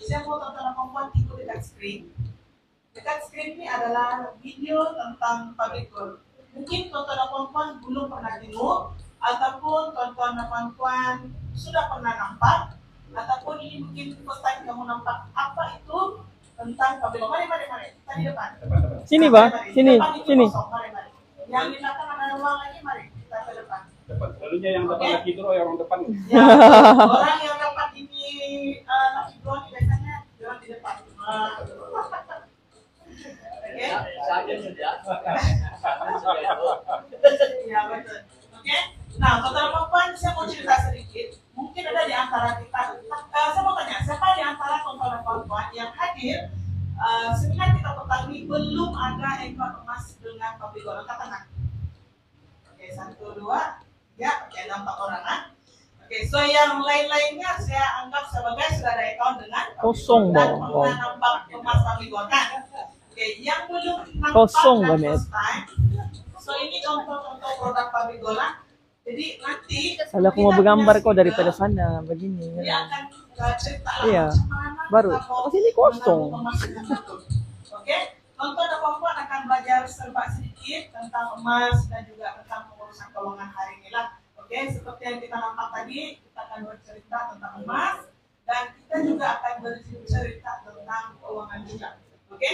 saya mau tonton perempuan ikut dekat screen. Dekat screen ini adalah video tentang public goal. Mungkin tonton perempuan belum pernah tengok, ataupun tonton perempuan sudah pernah nampak, ataupun ini mungkin first time kamu nampak apa itu tentang public goal. Mari, kita di depan. Sini bang, sini. Mari. Yang di belakang ada ruang lagi, mari kita ke depan. Lalunya yang depan lagi dulu, yang depan. Ya, orang yang dapat ini lagi drone biasanya orang di depan. Oke? Ya betul. Oke? Nah, kota perempuan saya mau cerita sedikit. Mungkin ada di antara kita. Saya mau tanya, siapa di antara tontonan perempuan yang hadir seminar kita petang ini belum ada ekor emas dengan public goal? Angkat tangan. Oke, 1, 2. Ya, oke, ada 4 orang kan? Oke, so yang lain-lainnya saya anggap sebagai sudah ada account dengan kosong dan bang. pernah nampak emas public goal kan? Oke, yang belum nampak Kosong dan banget. first time. So ini contoh-contoh produk public goal. Jadi nanti Kalau aku mau bergambar kok daripada sana begini. dia akan cerita Iya, macam mana baru. kita mau Oh, sini kosong. menabung emas dengan betul. Oke, tonton dan perempuan akan belajar serba sedikit tentang emas dan juga tentang pengurusan keuangan hari ini lah. Oke, seperti yang kita nampak tadi, kita akan bercerita tentang emas dan kita juga akan bercerita tentang keuangan juga. Oke,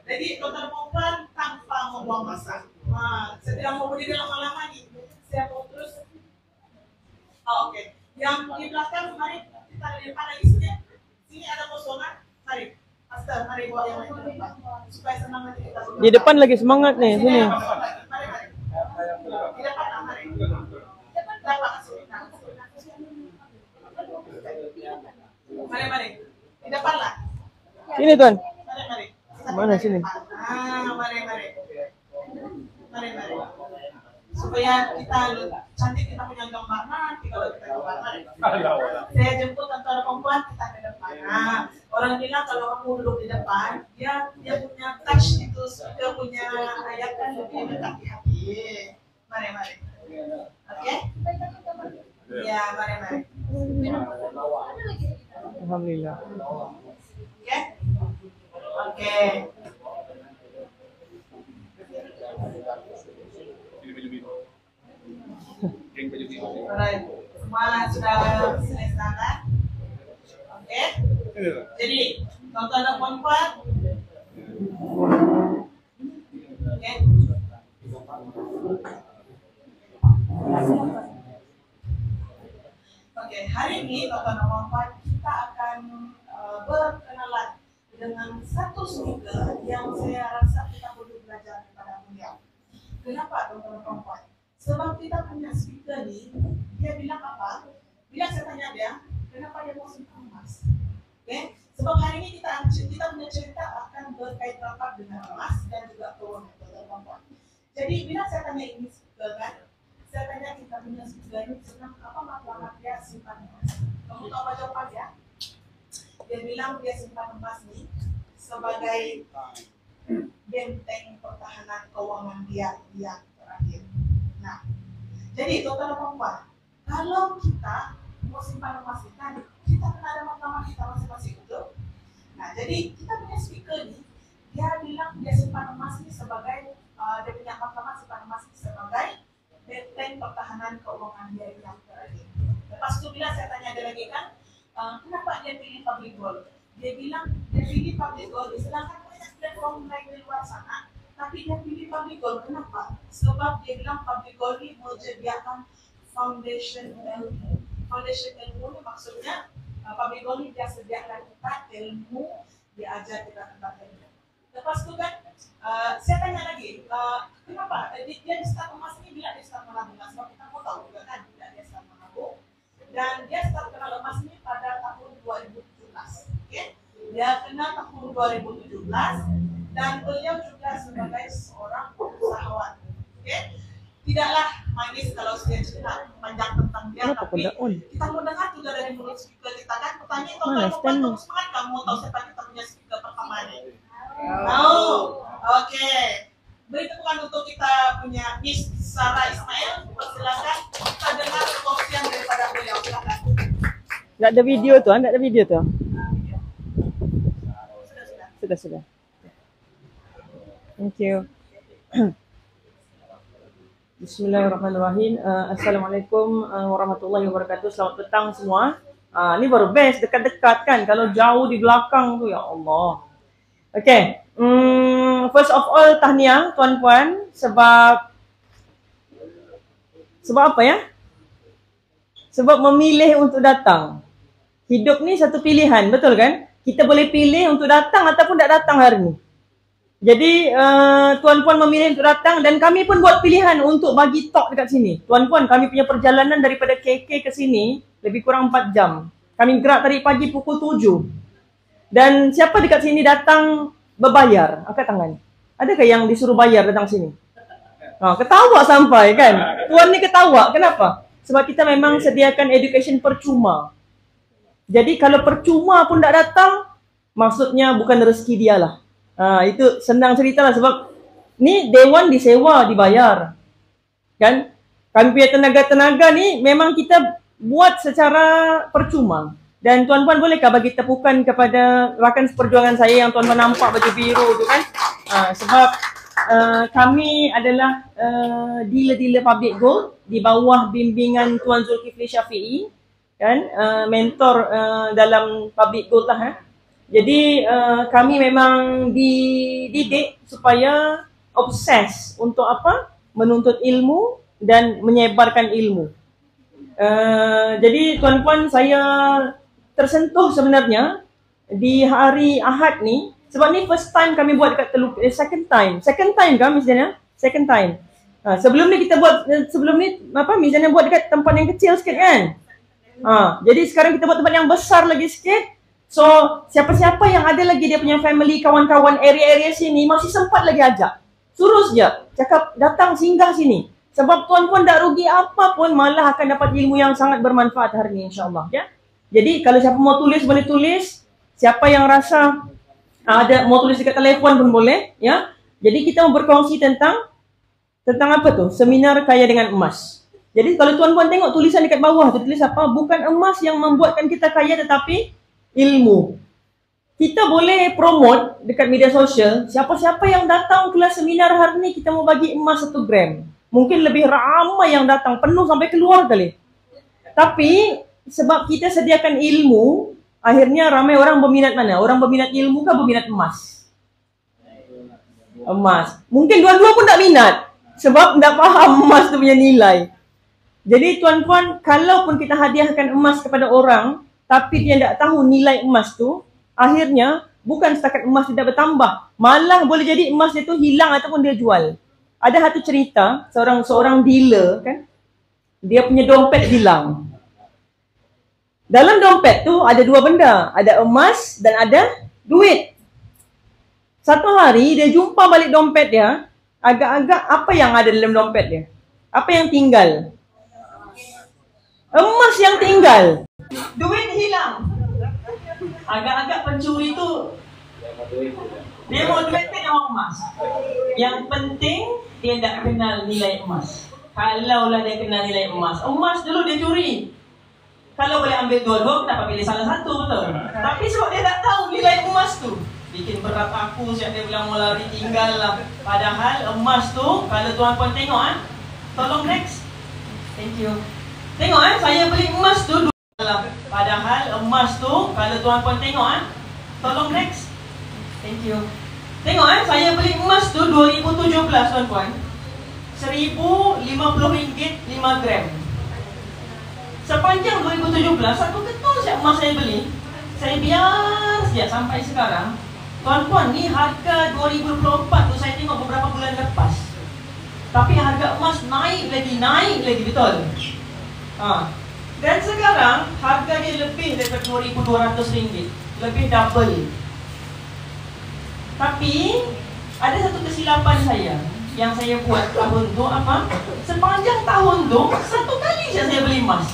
jadi tonton perempuan tanpa membuang masa. Nah, saya tidak mau berdiri lama-lama nih. Saya mau terus. Oh, oke. Yang di belakang, mari kita di depan lagi sini. Sini ada kosongan. Mari, Aster, mari bawa yang lain ke depan supaya senang nanti kita. Di depan lagi semangat nih, sini. Mari. Di depan lah, mari. Dapat sini. Mari. Di depan lah. Sini tuan. Mari. Mana sini? Mari. Supaya kita cantik, kita punya gambar nanti kalau kita gambar. Saya jemput antara perempuan kita ke depan. Nah, orang bilang kalau kamu duduk di depan, dia punya touch itu, dia punya ayat kan lebih dekat di hati. Mari. Oke? Ya, mari. Alhamdulillah. Oke. Alright, semua sudah selesai kan? Oke? Jadi, tonton dan perempuan. Oke? Oke, hari ini tonton dan perempuan kita akan berkenalan dengan satu speaker yang saya rasa kita perlu belajar kepada beliau. Kenapa tonton dan perempuan? Sebab kita punya speaker nih, dia bilang apa? Bila saya tanya dia, kenapa dia mau simpan emas? Oke? Sebab hari ini kita punya cerita akan berkait rapat dengan emas dan juga keuangan perempuan. Jadi bila saya tanya ini speaker kan, saya tanya kita punya speaker ini senang apa maklumat dia simpan emas? Kamu tahu apa jawaban dia? Dia bilang dia simpan emas nih sebagai benteng pertahanan keuangan dia yang terakhir. Nah, jadi tonton perempuan, kalau kita mau simpan emas kita kan ada mahkamah kita masing-masing betul. Nah, jadi kita punya speaker nih, dia bilang dia simpan emas ini sebagai dia punya mahkamah simpan emas ini sebagai benteng pertahanan keuangan dia yang terakhir. Lepas itu bila saya tanya dia lagi kan, kenapa dia pilih public goal? Dia bilang dia pilih public goal, sedangkan banyak platform lain di luar sana. Tapi dia pilih public goal, kenapa? Sebab dia bilang public goal ini menyediakan foundation ilmu. Foundation ilmu ini maksudnya public goal ini dia sediakan kita ilmu, dia ajar kita tentang ilmu. Lepas itu kan, saya tanya lagi, kenapa? Dia start emas ini bila dia start menabung, sebab kita mau tahu juga kan, bila dia start menabung. Dan dia start kenal emas ini pada tahun 2017. Okay? Dia kenal tahun 2017. Dan beliau juga sebagai seorang usahawan. Okay? Tidaklah manis kalau saya cerita panjang tentang dia, tapi kita mau dengar juga dari mulut speaker kita kan. Pertanyaan tonton semangat kamu tahu siapa kita punya speaker pertama ini? Oke. Beri tepukan untuk kita punya Miss Sarah Ismail. Silakan kita dengar perkongsian daripada beliau. Silakan. Nggak ada video tuh, nggak ada video tuh. Sudah. Thank you. Bismillahirrahmanirrahim. Assalamualaikum warahmatullahi wabarakatuh. Selamat petang semua. Ni baru best, dekat-dekat kan. Kalau jauh di belakang tu, ya Allah. Okay. First of all, tahniah tuan-puan. Sebab apa ya? Sebab memilih untuk datang. Hidup ni satu pilihan, betul kan? Kita boleh pilih untuk datang ataupun tak datang hari ni. Jadi tuan-puan memilih untuk datang dan kami pun buat pilihan untuk bagi talk dekat sini. Tuan-puan, kami punya perjalanan daripada KK ke sini lebih kurang 4 jam. Kami gerak tadi pagi pukul 7. Dan siapa dekat sini datang berbayar? Angkat tangan. Adakah yang disuruh bayar datang sini? Ketawa sampai kan? Tuan ni ketawa. Kenapa? Sebab kita memang sediakan education percuma. Jadi kalau percuma pun tak datang, maksudnya bukan rezeki dia lah. Itu senang cerita lah sebab ni dewan disewa, dibayar. Kan? Kami punya tenaga-tenaga ni memang kita buat secara percuma. Dan tuan-puan bolehkah bagi tepukan kepada rakan seperjuangan saya yang tuan-puan nampak baju biru tu kan? Sebab kami adalah dealer-dealer public gold di bawah bimbingan Tuan Zulkifli Syafi'i, kan? Mentor dalam public gold lah. Jadi kami memang dididik supaya obses untuk apa? Menuntut ilmu dan menyebarkan ilmu. Jadi tuan-puan, saya tersentuh sebenarnya di hari Ahad ni sebab ni first time kami buat dekat Teluk, second time kan Miss Jana? Second time. Sebelum ni kita buat, Miss Jana buat dekat tempat yang kecil sikit kan? Jadi sekarang kita buat tempat yang besar lagi sikit. So, siapa-siapa yang ada lagi dia punya family, kawan-kawan area-area sini masih sempat lagi ajak. Suruh saja, cakap datang singgah sini. Sebab tuan-puan tak rugi apa pun, malah akan dapat ilmu yang sangat bermanfaat hari ini insya-Allah ya. Jadi kalau siapa mau tulis boleh tulis, siapa yang rasa ada mau tulis dekat telefon pun boleh ya. Jadi kita mau berkongsi tentang apa tu? Seminar kaya dengan emas. Jadi kalau tuan-puan tengok tulisan dekat bawah tu tulis apa? Bukan emas yang membuatkan kita kaya tetapi ilmu. Kita boleh promote dekat media sosial, siapa-siapa yang datang kelas seminar hari ni kita mau bagi emas 1 gram. Mungkin lebih ramai yang datang, penuh sampai keluar kali. Tapi sebab kita sediakan ilmu, akhirnya ramai orang berminat mana? Orang berminat ilmu ke berminat emas? Emas. Mungkin dua-dua pun tak minat sebab tak faham emas tu punya nilai. Jadi tuan-puan, kalaupun kita hadiahkan emas kepada orang tapi dia tak tahu nilai emas tu, akhirnya bukan setakat emas tidak bertambah, malah boleh jadi emas dia tu hilang ataupun dia jual. Ada satu cerita, seorang dealer kan, dia punya dompet hilang. Dalam dompet tu ada 2 benda, ada emas dan ada duit. Satu hari dia jumpa balik dompet dia, agak-agak apa yang ada dalam dompet dia? Apa yang tinggal? Emas yang tinggal. Duit hilang. Agak-agak pencuri tu dia mau duit dia mau emas. Yang penting dia tak kenal nilai emas. Kalaulah dia kenal nilai emas, emas dulu dia curi. Kalau boleh ambil dua-dua, kenapa pilih salah satu, betul? Tapi sebab dia tak tahu nilai emas tu, bikin berat aku siap dia bilang mau lari tinggal lah. Padahal emas tu, kalau tuan-puan tengok tolong next. Thank you. Tengok saya beli emas tu padahal emas tu, kalau tuan-puan tengok tolong next. Thank you. Tengok saya beli emas tu 2017 tuan-puan, RM1,050 5 gram. Sepanjang 2017 satu ketul siap emas saya beli, saya biar saja sampai sekarang. Tuan-puan, ni harga 2024 tu saya tengok beberapa bulan lepas, tapi harga emas naik lagi betul. Dan sekarang harga dia lebih daripada RM2,200, lebih double. Tapi ada satu kesilapan saya yang saya buat tahun tu apa? Sepanjang tahun tu satu kali saya beli emas.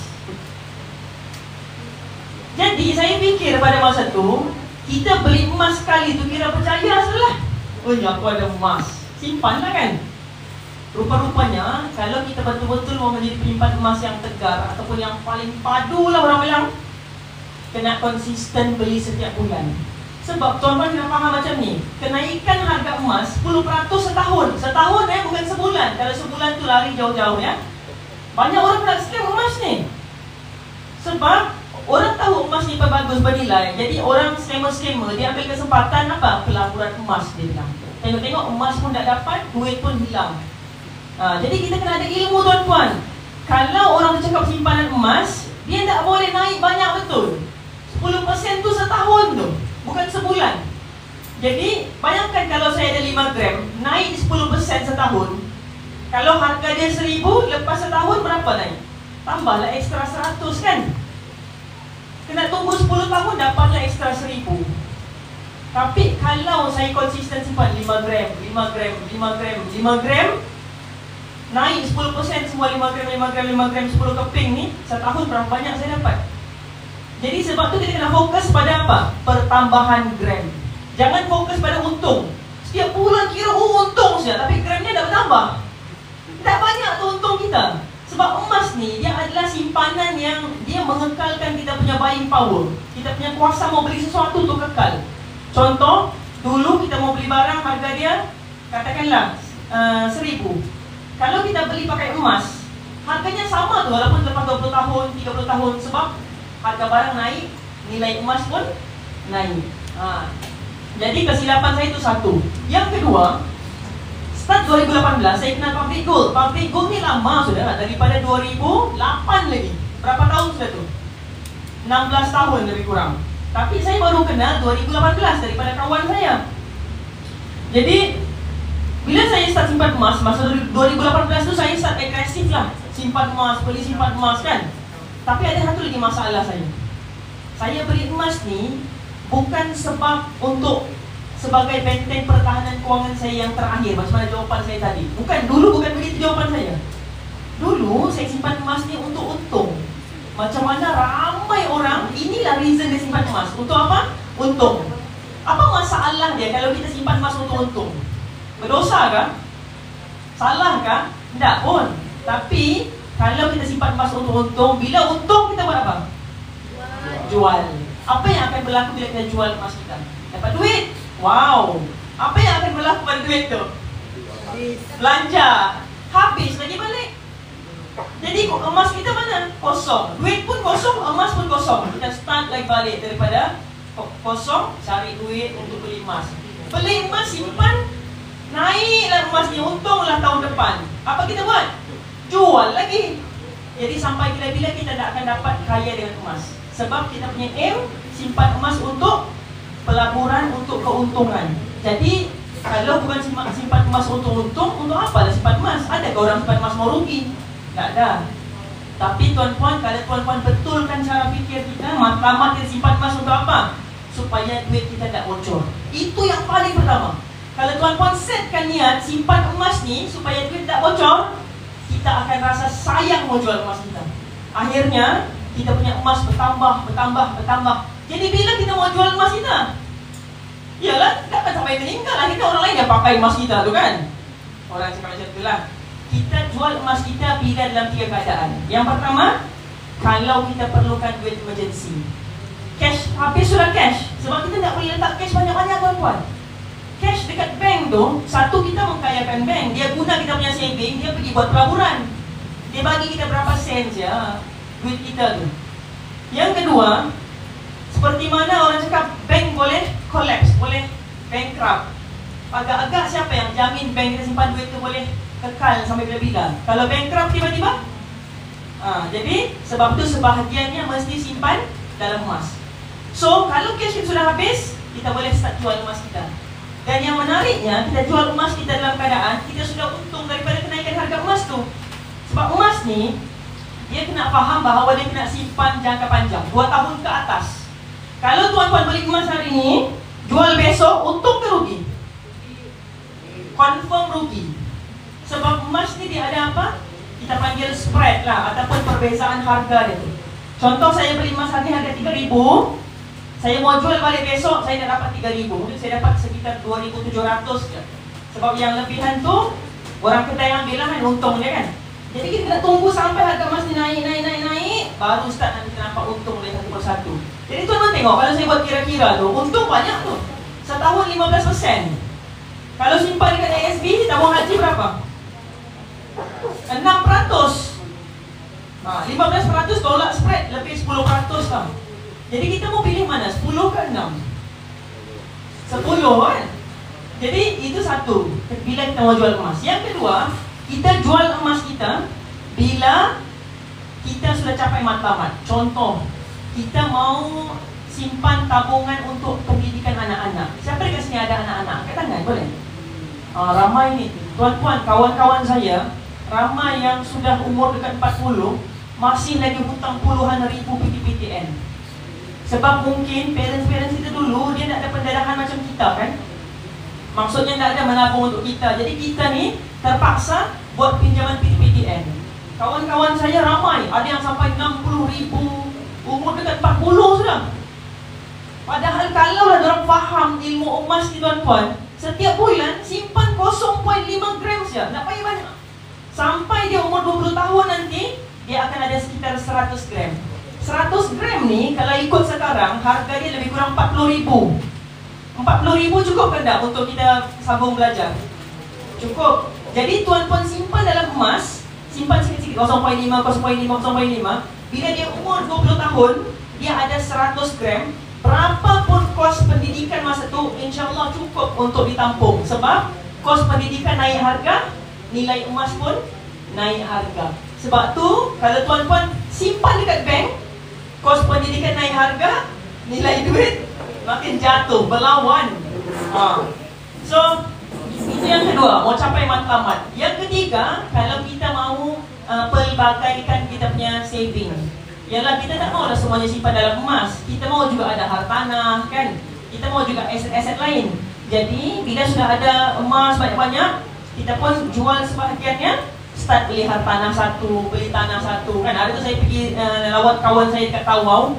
Jadi saya fikir pada masa tu, kita beli emas sekali tu kira percaya salah. Oh ya, aku ada emas, simpanlah kan. Rupa-rupanya kalau kita betul-betul mau menjadi penyimpan emas yang tegar ataupun yang paling padu lah orang bilang, kena konsisten beli setiap bulan. Sebab tuan-tuan kena faham macam ni. Kenaikan harga emas 10% setahun. Setahun bukan sebulan. Kalau sebulan tu lari jauh-jauh ya. Banyak orang nak scam emas ni. Sebab orang tahu emas ni bagus bernilai. Jadi orang scammer-scammer dia ambil kesempatan apa? Pelaburan emas dia bilang. Tengok-tengok emas pun tak dapat, duit pun hilang. Jadi kita kena ada ilmu tuan-tuan. Kalau orang bercakap simpanan emas, dia tak boleh naik banyak betul. 10% tu setahun tu, bukan sebulan. Jadi bayangkan kalau saya ada 5 gram, naik 10% setahun. Kalau harga dia 1,000, lepas setahun berapa naik? Tambahlah ekstra 100 kan? Kena tunggu 10 tahun dapatlah ekstra 1,000. Tapi kalau saya konsisten simpan 5 gram, 5 gram, 5 gram, 5 gram, naik 10% semua 5 gram, 5 gram, 5 gram, 10 keping ni, setahun berapa banyak saya dapat? Jadi sebab tu kita kena fokus pada apa? Pertambahan gram. Jangan fokus pada untung. Setiap bulan kira untung saja, tapi gramnya dah bertambah. Tak banyak tu untung kita. Sebab emas ni dia adalah simpanan yang dia mengekalkan kita punya buying power. Kita punya kuasa mau beli sesuatu tu kekal. Contoh, dulu kita mau beli barang harga dia katakanlah 1,000. Kalau kita beli pakai emas, harganya sama tu walaupun lepas 20 tahun, 30 tahun. Sebab harga barang naik, nilai emas pun naik. Jadi kesilapan saya itu satu. Yang kedua, start 2018 saya kenal Pabrik Gold. Pabrik Gold ni lama sudah, daripada 2008 lagi. Berapa tahun sudah tu? 16 tahun lebih kurang. Tapi saya baru kenal 2018 daripada kawan saya. Jadi bila saya start simpan emas, masa 2018 tu saya start agresif lah. Simpan emas, beli simpan emas kan. Tapi ada satu lagi masalah saya. Saya beli emas ni bukan sebab untuk sebagai benteng pertahanan kewangan saya yang terakhir. Macam mana jawapan saya tadi? Bukan begitu jawapan saya. Dulu saya simpan emas ni untuk untung. Macam mana ramai orang, inilah reason dia simpan emas. Untuk apa? Untung. Apa masalah dia kalau kita simpan emas untuk untung? Berdosa kah? Salah kah? Tidak pun. Tapi kalau kita simpan emas untuk untung, bila untung kita buat apa? Jual. Apa yang akan berlaku bila kita jual emas kita? Dapat duit. Wow. Apa yang akan berlaku pada duit tu? Belanja. Habis lagi balik. Jadi emas kita mana? Kosong. Duit pun kosong, emas pun kosong. Kita start lagi balik daripada kosong, cari duit untuk beli emas. Beli emas, simpan, naiklah emas ni, untunglah tahun depan. Apa kita buat? Jual lagi. Jadi sampai bila-bila kita tak akan dapat kaya dengan emas. Sebab kita punya aim simpan emas untuk pelaburan, untuk keuntungan. Jadi kalau bukan simpan emas untuk untung, untuk apa lah simpan emas? Adakah orang simpan emas mau rugi? Tak ada. Tapi tuan-puan, kalau tuan-puan betulkan cara fikir kita, matlamat kita simpan emas untuk apa? Supaya duit kita tak bocor. Itu yang paling pertama. Kalau tuan-puan setkan niat simpan emas ni supaya duit tak bocor, kita akan rasa sayang mau jual emas kita. Akhirnya kita punya emas bertambah. Jadi bila kita mau jual emas kita, yalah, tak akan sampai meninggal. Akhirnya orang lain yang pakai emas kita tu kan. Orang cakap macam itulah. Kita jual emas kita bila dalam 3 keadaan. Yang pertama, kalau kita perlukan duit emergency. Cash, habis sudah cash. Sebab kita tak boleh letak cash banyak-banyak tuan-tuan. Cash dekat bank tu, satu kita mengkayakan bank. Dia guna kita punya saving, dia pergi buat pelaburan. Dia bagi kita berapa sen je duit kita tu. Yang kedua, seperti mana orang cakap bank boleh collapse, boleh bankrupt. Agak-agak siapa yang jamin bank kita simpan duit tu boleh kekal sampai bila-bila? Kalau bankrupt tiba-tiba? Jadi sebab tu sebahagiannya mesti simpan dalam emas. So kalau cash kita sudah habis, kita boleh start jual emas kita. Dan yang menariknya, kita jual emas kita dalam keadaan kita sudah untung daripada kenaikan harga emas tu. Sebab emas ni, dia kena faham bahawa dia kena simpan jangka panjang, 2 tahun ke atas. Kalau tuan-tuan beli emas hari ni, jual besok, untung ke rugi? Confirm rugi. Sebab emas ni dia ada apa? Kita panggil spread lah, ataupun perbezaan harga dia tu. Contoh saya beli emas hari harga 3,000, saya mau jual balik besok, saya dah dapat 3,000. Mungkin saya dapat sekitar 2,700 je. Sebab yang lebihan tu, orang kedai ambil lah kan, untung dia kan. Jadi kita kena tunggu sampai harga emas ni naik. naik, baru start nanti kita nampak untung dari satu persatu. Jadi tuan-tuan tengok, kalau saya buat kira-kira tu, untung banyak tu. Setahun 15%. Kalau simpan dekat ASB, tabung haji berapa? 6%. 15% tolak spread, lebih 10% tau. Jadi kita mau pilih mana? 10 ke 6? 10 kan? Jadi itu satu, bila kita mau jual emas. Yang kedua, kita jual emas kita bila kita sudah capai matlamat. Contoh, kita mau simpan tabungan untuk pendidikan anak-anak. Siapa dekat sini ada anak-anak? Angkat tangan, boleh? Ramai ni, tuan-tuan, kawan-kawan saya, ramai yang sudah umur dekat 40, masih lagi hutang puluhan ribu PTPTN. Sebab mungkin parents-parents kita dulu, dia tak ada pendarahan macam kita kan. Maksudnya tak ada menabung untuk kita. Jadi kita ni terpaksa buat pinjaman PTPTN. Kawan-kawan saya ramai, ada yang sampai 60 ribu, umur dekat 40 sudah. Padahal kalau lah orang faham ilmu emas ni tuan-tuan, setiap bulan simpan 0.5 gram saja, tak payah banyak. Sampai dia umur 20 tahun nanti, dia akan ada sekitar 100 gram. 100 gram ni kalau ikut sekarang, harga dia lebih kurang 40 ribu. 40 ribu cukup ke tak untuk kita sambung belajar? Cukup. Jadi tuan-tuan simpan dalam emas, simpan sikit-sikit 0.5, 0.5, 0.5. Bila dia umur 20 tahun, dia ada 100 gram. Berapapun kos pendidikan masa tu, insyaAllah cukup untuk ditampung. Sebab kos pendidikan naik harga, nilai emas pun naik harga. Sebab tu, kalau tuan-tuan simpan dekat bank, kos pendidikan naik harga, nilai duit makin jatuh, berlawan. So, itu yang kedua, mau capai matlamat. Yang ketiga, kalau kita mau pelbagaikan kita punya saving, ialah kita tak mahu dah semuanya simpan dalam emas. Kita mahu juga ada hartanah kan. Kita mahu juga aset-aset lain. Jadi bila sudah ada emas banyak-banyak, kita pun jual sebahagiannya, start beli hartanah satu, beli tanah satu kan. Hari tu saya pergi lawat kawan saya dekat Tawau.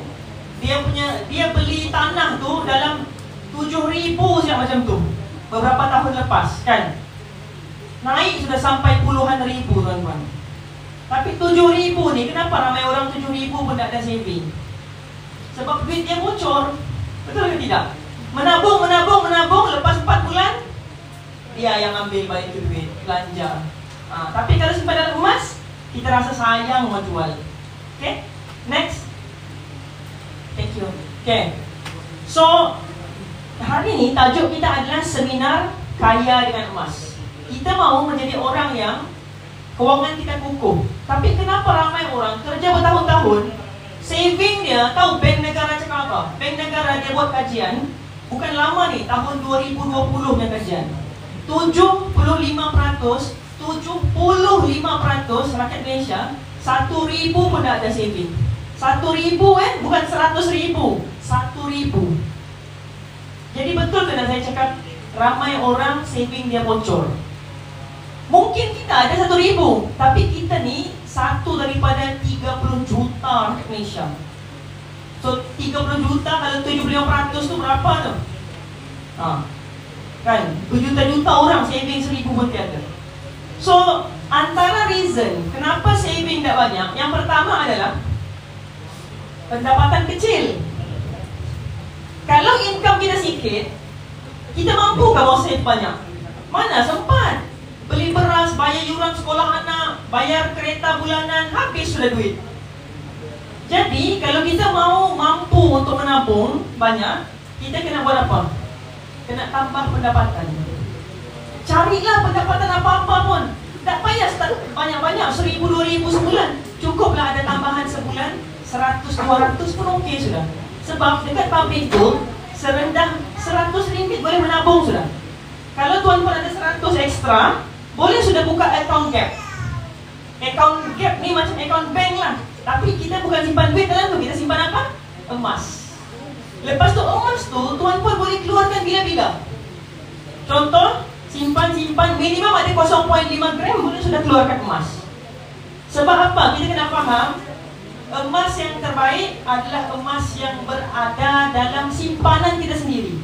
Dia beli tanah tu dalam 7,000 siap macam tu. Beberapa tahun lepas kan. Naik sudah sampai puluhan ribu tuan-tuan. Tapi 7,000 ni, kenapa ramai orang 7,000 pun tak ada saving? Sebab duit dia bocor. Betul ke tidak? Menabung, lepas 4 bulan dia yang ambil balik tu duit, belanja. Tapi kalau simpan dalam emas, kita rasa sayang mau jual. Okay, next. Thank you. Okay, so hari ni tajuk kita adalah seminar kaya dengan emas. Kita mahu menjadi orang yang kewangan kita kukuh. Tapi kenapa ramai orang kerja bertahun-tahun, saving dia, tahu Bank Negara cakap apa? Bank Negara dia buat kajian, bukan lama ni, tahun 2020 punya kajian. 75% rakyat Malaysia 1,000 pun tak ada saving. 1,000 bukan 100,000, 1,000. Jadi betul kena saya cakap, ramai orang saving dia bocor. Mungkin kita ada 1,000, tapi kita ni satu daripada 30 juta rakyat Malaysia. So 30 juta kalau 75% tu berapa tu? Kan, berjuta-juta orang saving 1,000 pun tiada. So antara reason kenapa saving tak banyak, yang pertama adalah pendapatan kecil. Kalau income kita sikit, kita mampu kan mau save banyak? Mana sempat? Beli beras, bayar yuran sekolah anak, bayar kereta bulanan, habis sudah duit. Jadi kalau kita mau mampu untuk menabung banyak, kita kena buat apa? Kena tambah pendapatan. Carilah pendapatan apa-apa pun. Tak payah start banyak-banyak, 1,000, 2,000 sebulan. Cukuplah ada tambahan sebulan 100, 200 pun okey sudah. Sebab dekat pabrik tu serendah RM100 boleh menabung sudah. Kalau tuan-tuan ada 100 ekstra, boleh sudah buka account gap. Account gap ni macam account bank lah. Tapi kita bukan simpan duit dalam tu, kita simpan apa? Emas. Lepas tu emas tu, tuan-tuan boleh keluarkan bila-bila. Contoh, simpan minimum ada 0.5 gram boleh sudah keluarkan emas. Sebab apa? Kita kena faham, emas yang terbaik adalah emas yang berada dalam simpanan kita sendiri.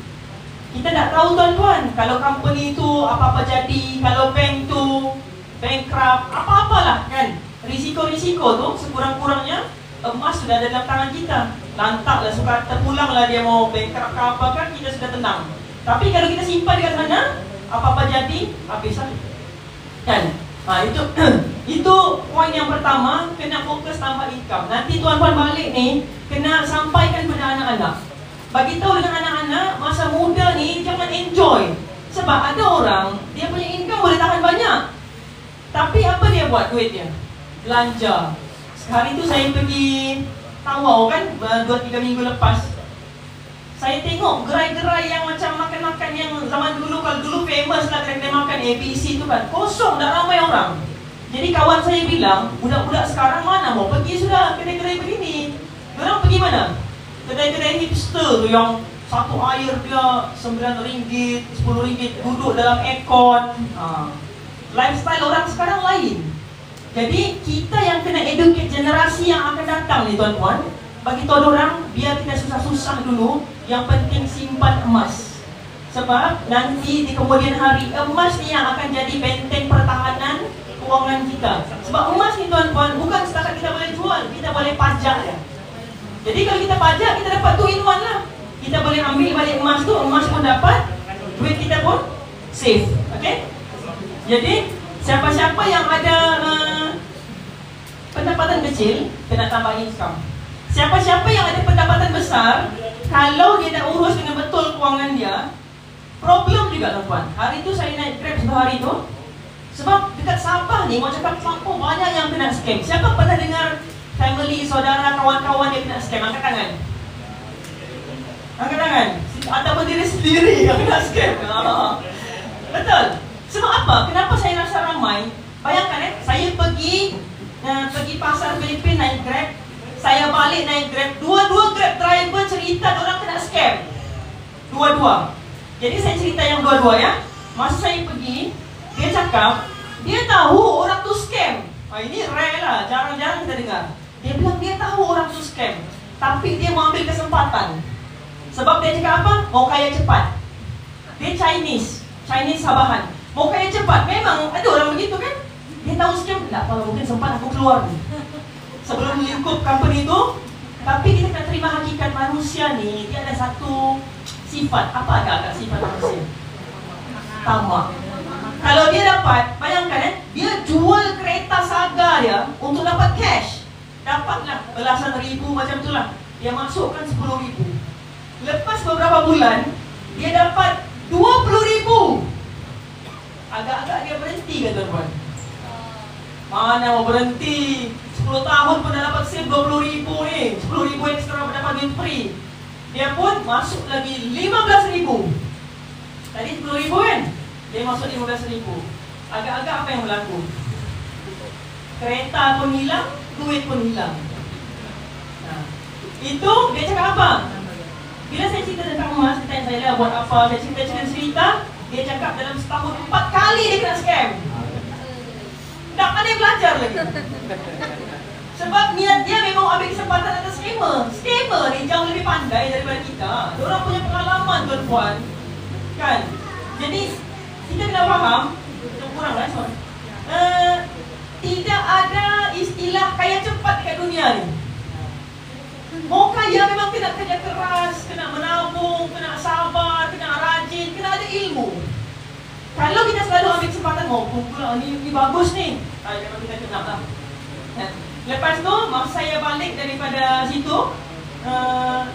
Kita tak tahu tuan-tuan, kalau company tu apa-apa jadi, kalau bank tu bankrupt, apa-apalah kan. Risiko-risiko tu sekurang-kurangnya emas sudah ada dalam tangan kita. Lantaklah suka terpulanglah dia mau bankrupt ke apa kan, kita sudah tenang. Tapi kalau kita simpan di sana, apa-apa jadi, habis lah. Kan? Itu itu poin yang pertama, kena fokus tambah income. Nanti tuan-tuan balik ni kena sampaikan kepada anak-anak. Bagi tahu dengan anak-anak masa muda ni jangan enjoy. Sebab ada orang dia punya income boleh tahan banyak. Tapi apa dia buat duit dia? Belanja. Hari tu saya pergi Tawau kan 2-3 minggu lepas. Saya tengok gerai-gerai yang macam makan-makan yang zaman dulu, kalau dulu famous lah kedai makan ABC tu kan, kosong, tak ramai orang. Jadi kawan saya bilang, budak-budak sekarang mana mau pergi sudah kedai-kedai begini. Mereka pergi mana? Kedai-kedai hipster tu yang satu air dia RM9, RM10, duduk dalam aircon. Lifestyle orang sekarang lain. Jadi kita yang kena educate generasi yang akan datang ni tuan-tuan. Bagi tahu orang, biar kita susah-susah dulu, yang penting simpan emas. Sebab nanti di kemudian hari, emas ni yang akan jadi benteng pertahanan kewangan kita. Sebab emas ni tuan-tuan, bukan setakat kita boleh jual, kita boleh pajak ya. Jadi kalau kita pajak, kita dapat 2-in-1 lah. Kita boleh ambil balik emas tu, emas pun dapat, duit kita pun safe. Okay? Jadi, siapa-siapa yang ada pendapatan kecil, kena tambah income. Siapa-siapa yang ada pendapatan besar, kalau dia tak urus dengan betul kewangan dia, problem juga tuan-tuan. Hari tu saya naik Grab sehari tu, sebab dekat Sabah ni, mau cakap Lampung banyak yang kena scam. Siapa pernah dengar family, saudara, kawan-kawan dia kena scam? Angkat tangan. Angkat tangan. Ataupun diri sendiri yang kena scam. Betul. Sebab apa? Kenapa saya rasa ramai? Bayangkan saya pergi pasar Filipina naik Grab, saya balik naik Grab, dua-dua Grab driver cerita orang kena scam. Dua-dua. Jadi saya cerita yang dua-dua ya. Masa saya pergi, dia cakap, dia tahu orang tu scam. Ini rare lah, jarang-jarang kita dengar. Dia bilang dia tahu orang tu scam, tapi dia mau ambil kesempatan. Sebab dia cakap apa? Mau kaya cepat. Dia Chinese Sabahan. Mau kaya cepat. Memang ada orang begitu kan? Dia tahu scam, tak apa, mungkin sempat aku keluar ni sebelum lingkup company tu. Tapi kita kena terima hakikat manusia ni, dia ada satu sifat. Apa agak-agak sifat manusia? Tamak. Kalau dia dapat, bayangkan dia jual kereta saga dia untuk dapat cash. Dapatlah belasan ribu macam itulah. Dia masukkan 10,000. Lepas beberapa bulan, dia dapat 20,000. Agak-agak dia berhenti kan tuan-tuan? Mana mau berhenti? 10 tahun pun dah dapat save 20,000 ni. 10,000 ekstra dapat duit free. Dia pun masuk lagi 15,000. Tadi 10,000 kan? Dia masuk 15,000. Agak-agak apa yang berlaku? Kereta pun hilang, duit pun hilang. Nah, itu dia cakap apa? Bila saya cerita tentang emas, dia tanya saya lah buat apa. Saya cerita, dia cakap dalam setahun 4 kali dia kena scam. Tak pandai belajar lagi. Sebab niat dia memang ambil kesempatan atas scammer. Scammer ni jauh lebih pandai daripada kita. Diorang punya pengalaman tuan-tuan. Kan? Jadi kita kena faham, kurang lah sorry. Tidak ada istilah kaya cepat dekat dunia ni. Mau kaya memang kena kerja keras, kena menabung, kena sabar, kena rajin, kena ada ilmu. Kalau kita selalu ambil kesempatan, pula ni bagus ni, memang kita kena lah. Lepas tu, masa saya balik daripada situ,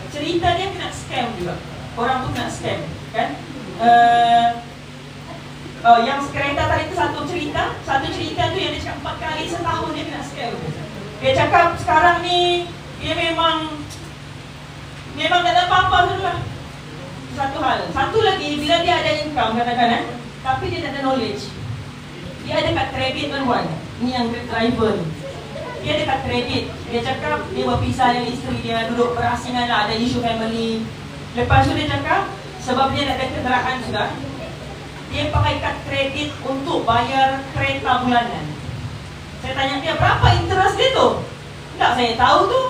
cerita dia kena scam juga. Orang tu kena scam, kan? Yang kereta tadi tu satu cerita tu yang dia cakap 4 kali setahun dia kena scam. Dia cakap sekarang ni dia memang tak ada apa-apa tu lah. Satu hal. Satu lagi, bila dia ada income kadang-kadang, tapi dia tak ada knowledge. Dia ada kad kredit tuan-tuan. Ni yang driver ni. Dia ada kad kredit. Dia cakap dia berpisah dengan isteri dia, duduk berasingan lah, ada isu family. Lepas tu dia cakap, sebab dia tak ada kenderaan sudah, dia pakai kad kredit untuk bayar kereta bulanan. Saya tanya dia, berapa interest dia tu? Tak saya tahu tu.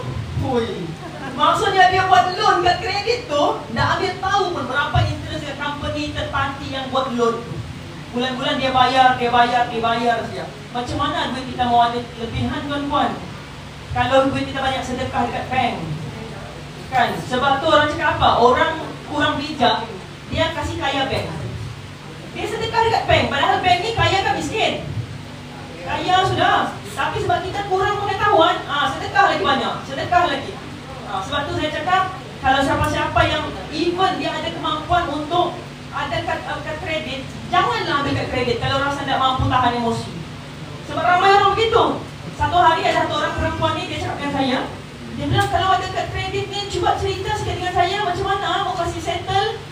Maksudnya dia buat loan kad kredit tu, tak ambil tahu pun berapa interest dia, company third party yang buat loan tu. Bulan-bulan dia bayar saja. Macam mana duit kita mau ada lebihan tuan-tuan? kalau duit kita banyak sedekah dekat bank. Kan? Sebab tu orang cakap apa? Orang kurang bijak, dia kasih kaya bank. Dia sedekah dekat bank, padahal bank ni kaya kan miskin? Kaya sudah. Tapi sebab kita kurang pengetahuan, sedekah lagi banyak, sedekah lagi. Sebab tu saya cakap, kalau siapa-siapa yang even dia ada kemampuan untuk ada kad kredit, janganlah ambil kad kredit kalau rasa tak mampu tahan emosi. Sebab ramai orang begitu. Satu hari ada satu orang perempuan ni, dia cakap dengan saya, dia bilang kalau ada kad kredit ni, cuba cerita sikit dengan saya macam mana mau kasih settle.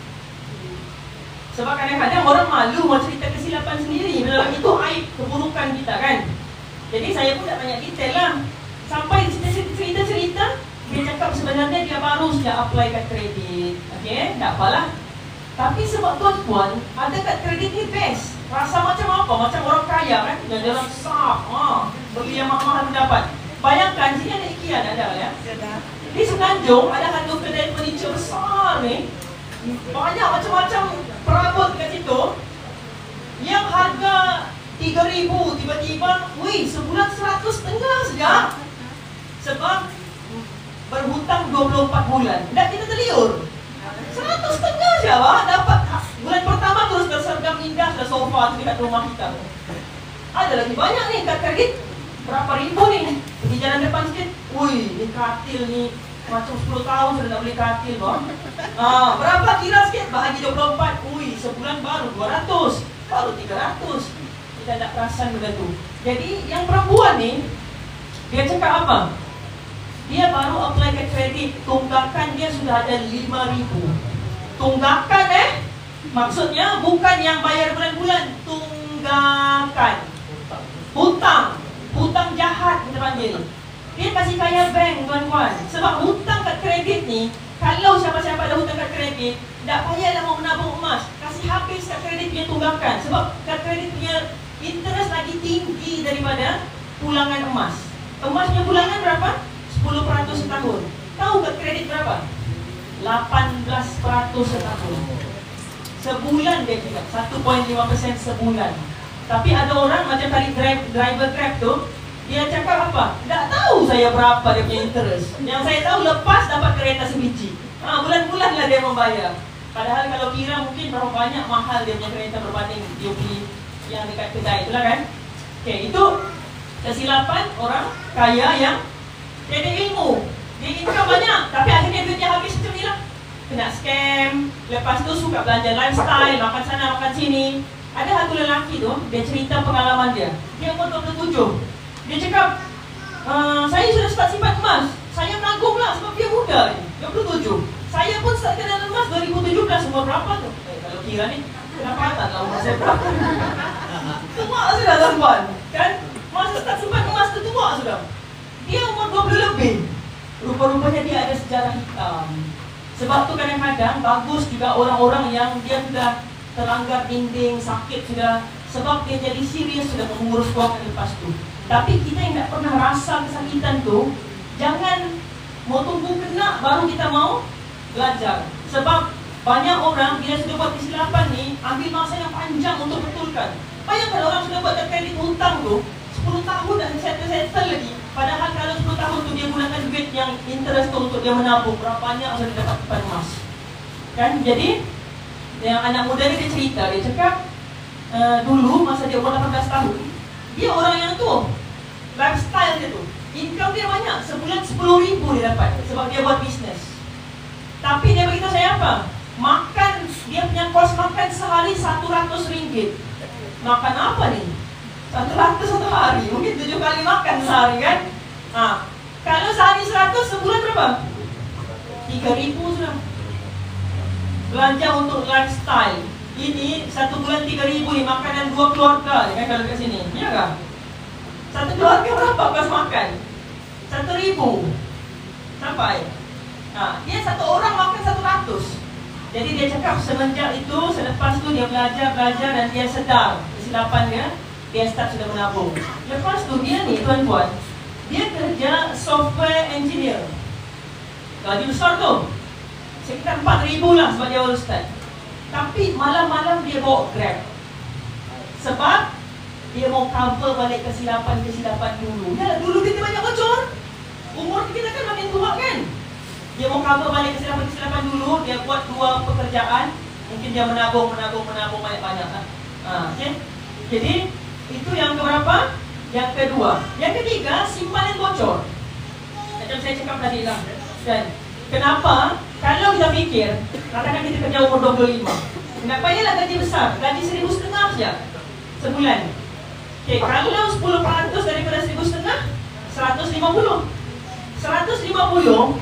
Sebab kadang-kadang orang malu mau cerita kesilapan sendiri, bila itu aib keburukan kita kan. Jadi saya pun tak banyak detail lah. Sampai cerita-cerita, dia cakap sebenarnya dia baru saja apply kad kredit. Okey, tak apalah. Tapi sebab tuan-tuan, ada kad kredit ni best. Rasa macam apa? Macam orang kaya kan? Jalan besar, beli yang mahal-mahal dapat. Bayangkan, sini ada IKEA ada ya? Di Semenanjung ada satu kedai furniture besar ni. Banyak macam-macam perabot kat situ. Yang harga 3,000 tiba-tiba, wih, sebulan 100,500 saja. Sebab berhutang 24 bulan. Dan kita terliur. 100,500 saja, dapat bulan pertama terus tersergam indah sudah sofa tu dekat rumah kita. Ada lagi banyak nih kad kredit. Berapa ribu nih di jalan depan sikit. Wih, ini katil nih macam 10 tahun sudah tak beli katil, bang. Berapa kira sikit? Bahagi 24. Wih, sebulan baru 200, baru 300. Kita tak perasan begitu. Jadi yang perempuan nih, dia cakap apa? Dia baru apply ke kredit, tunggakan dia sudah ada 5,000. Tunggakan maksudnya bukan yang bayar bulan-bulan, tunggakan. Hutang jahat kita panggil. Dia kasih kaya bank tuan-tuan. Sebab hutang kat kredit ni, kalau siapa-siapa ada hutang kat kredit, tak payahlah mau menabung emas. Kasih habis kat kredit punya tunggakan. Sebab kat kredit punya interest lagi tinggi daripada pulangan emas. Emas punya pulangan berapa? 10% setahun. Tahu kat kredit berapa? 18% setahun. Sebulan dia juga 1.5% sebulan. Tapi ada orang macam tadi driver Grab tu, dia cakap apa? Tak tahu saya berapa dia punya interest. Yang saya tahu lepas dapat kereta sebiji. Bulan-bulan lah dia membayar. Padahal kalau kira mungkin berapa banyak mahal dia punya kereta berbanding dia beli yang dekat kedai itulah kan. Okey, itu kesilapan orang kaya yang tiada ilmu. Dia income banyak, tapi akhirnya duitnya habis macam ni lah. Kena scam, lepas tu suka belanja lifestyle, makan sana, makan sini. Ada satu lelaki tu, dia cerita pengalaman dia. Dia umur 27. Dia cakap, saya sudah start simpan emas. Saya menanggung lah sebab dia muda ni, 27. Saya pun start kenal emas 2017, umur berapa tu? Kalau kira ni, kenapa tak lah umur saya berapa? Tua sudah tuan-tuan, kan? Masa start simpan emas tu tua sudah. Dia umur 20 lebih. Rupa-rupanya dia ada sejarah hitam. Sebab tu kadang-kadang bagus juga orang-orang yang dia sudah terlanggar dinding, sakit sudah. Sebab dia jadi serius sudah mengurus kewangan lepas tu. Tapi kita yang tak pernah rasa kesakitan tu, jangan mau tunggu kena baru kita mau belajar. Sebab banyak orang bila sudah buat kesilapan ni, ambil masa yang panjang untuk betulkan. Bayangkan orang sudah buat kredit hutang tu 10 tahun dan settle lagi. Padahal kalau 10 tahun tu dia gunakan duit yang interest tu untuk dia menabung, berapa banyak sudah dapat simpan emas. Kan? Jadi yang anak muda ni dia cerita, dia cakap dulu masa dia umur 18 tahun, dia orang yang tu lifestyle dia tu, income dia banyak, sebulan 10,000 dia dapat sebab dia buat bisnes. Tapi dia beritahu saya apa? Makan, dia punya kos makan sehari RM100. Makan apa ni? 100 satu hari, mungkin 7 kali makan sehari kan? Kalau sehari 100, sebulan berapa? 3,000 sudah. Belanja untuk lifestyle. Ini satu bulan 3,000 ni, makanan 2 keluarga kan kalau kat sini. Ya kan? Satu keluarga berapa kos makan? 1,000 sampai. Dia satu orang makan 100. Jadi dia cakap semenjak itu, selepas tu dia belajar dan dia sedar kesilapan dia start sudah menabung. Lepas tu dia ni tuan-tuan, dia kerja software engineer. Gaji besar tu, sekitar 4,000 lah sebab dia baru start. Tapi malam-malam dia bawa Grab. Sebab dia mau cover balik kesilapan dulu. Ya, dulu dia banyak bocor. umur kita kan makin tua kan. Dia mau cover balik kesilapan-kesilapan dulu, dia buat 2 pekerjaan, mungkin dia menabung banyak-banyak. Okay? Jadi itu yang keberapa? Yang kedua. Yang ketiga, simpanan bocor. Macam saya cakap tadi lah. Dan kenapa? Kalau kita fikir, katakan kita kerja umur 25, tak payahlah gaji besar, gaji 1,500 saja sebulan. Okay, kalau 10% daripada 1,500, 150. 150,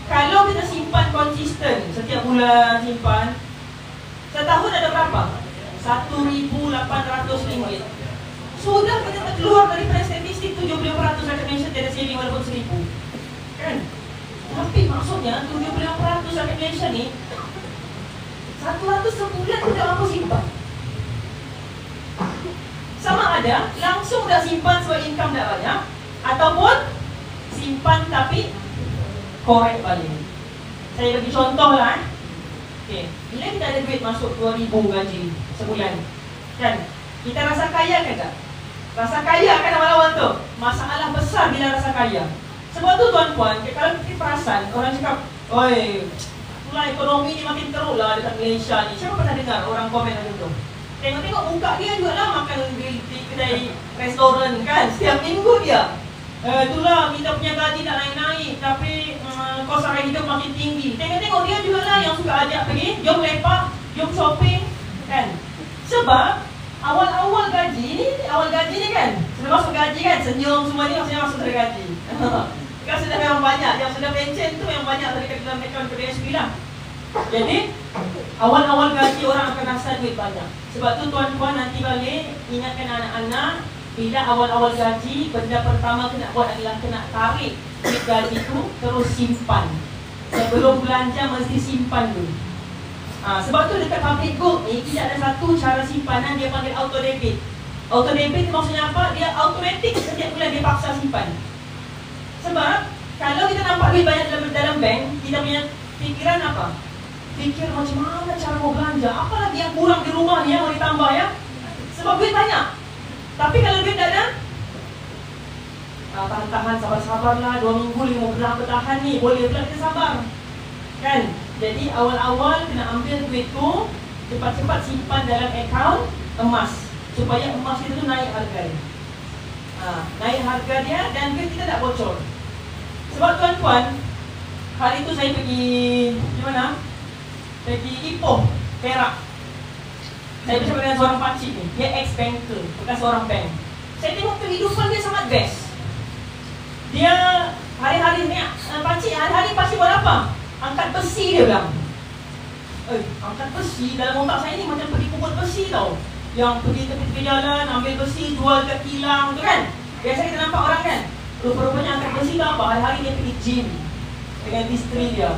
kalau kita simpan konsisten setiap bulan simpan, setahun ada berapa? RM1,800. Sudah kita keluar daripada statistik 70% recognition dari saving walaupun 1,000. Kan? Tapi maksudnya 70% recognition ni 100 sebulan kita mampu simpan. Sama ada langsung dah simpan sebab income dah banyak, ataupun simpan tapi korek balik. Saya bagi contoh lah. Okay. Bila kita ada duit masuk 2,000 gaji sebulan, kan? Kita rasa kaya ke tak? Rasa kaya kan awal-awal tu. Masalah besar bila rasa kaya. Sebab tu tuan-puan, kalau kita perasan, orang cakap, oi, itulah ekonomi ni makin teruk lah dekat Malaysia ni. Siapa pernah dengar orang komen macam tu? Tengok-tengok muka dia juga lah makan di kedai restoran kan. Setiap minggu dia. Itulah kita punya gaji tak naik-naik, tapi kos harga hidup makin tinggi. Tengok-tengok dia juga lah yang suka ajak pergi, jom lepak, jom shopping, kan? Sebab awal-awal gaji ni kan, sudah masuk gaji kan, senyum semua ni maksudnya masuk dari gaji. Kan sudah memang banyak, yang sudah pencen tu yang banyak dari dalam akaun PDSB lah. Jadi awal-awal gaji orang akan rasa duit banyak. Sebab tu tuan-tuan nanti balik ingatkan anak-anak, bila awal-awal gaji, benda pertama kena buat adalah kena tarik duit gaji tu terus simpan. Sebelum belanja mesti simpan dulu. Sebab tu dekat public gold ni tidak ada satu cara simpanan, dia panggil auto debit. Auto debit ni maksudnya apa? Dia automatik setiap bulan dia paksa simpan. Sebab kalau kita nampak duit banyak dalam bank, kita punya fikiran apa? Fikir macam mana cara mau belanja, apa lagi yang kurang di rumah ni yang mau ditambah ya? Sebab duit banyak. Tapi kalau duit tak ada, tahan-tahan, sabar-sabarlah, 2 minggu, 5 bulan bertahan ni, boleh pula kita sabar. Kan? Jadi awal-awal kena ambil duit tu, cepat-cepat simpan dalam akaun emas, supaya emas itu naik harga dia. Naik harga dia dan duit kita tak bocor. Sebab tuan-tuan, hari tu saya pergi di mana? Pergi Ipoh, Perak. Saya bersama dengan seorang pakcik ni, dia ex-banker, bukan seorang bank. Saya tengok kehidupan dia sangat best. Dia hari-hari ni, pakcik hari-hari pakcik buat apa? Angkat besi dia bilang. Angkat besi dalam otak saya ni macam pergi pukul besi tau. Yang pergi tepi-tepi jalan, ambil besi, jual kat kilang tu kan. Biasa kita nampak orang kan, rupa-rupanya angkat besi tu apa? Hari-hari dia pergi gym dengan isteri dia.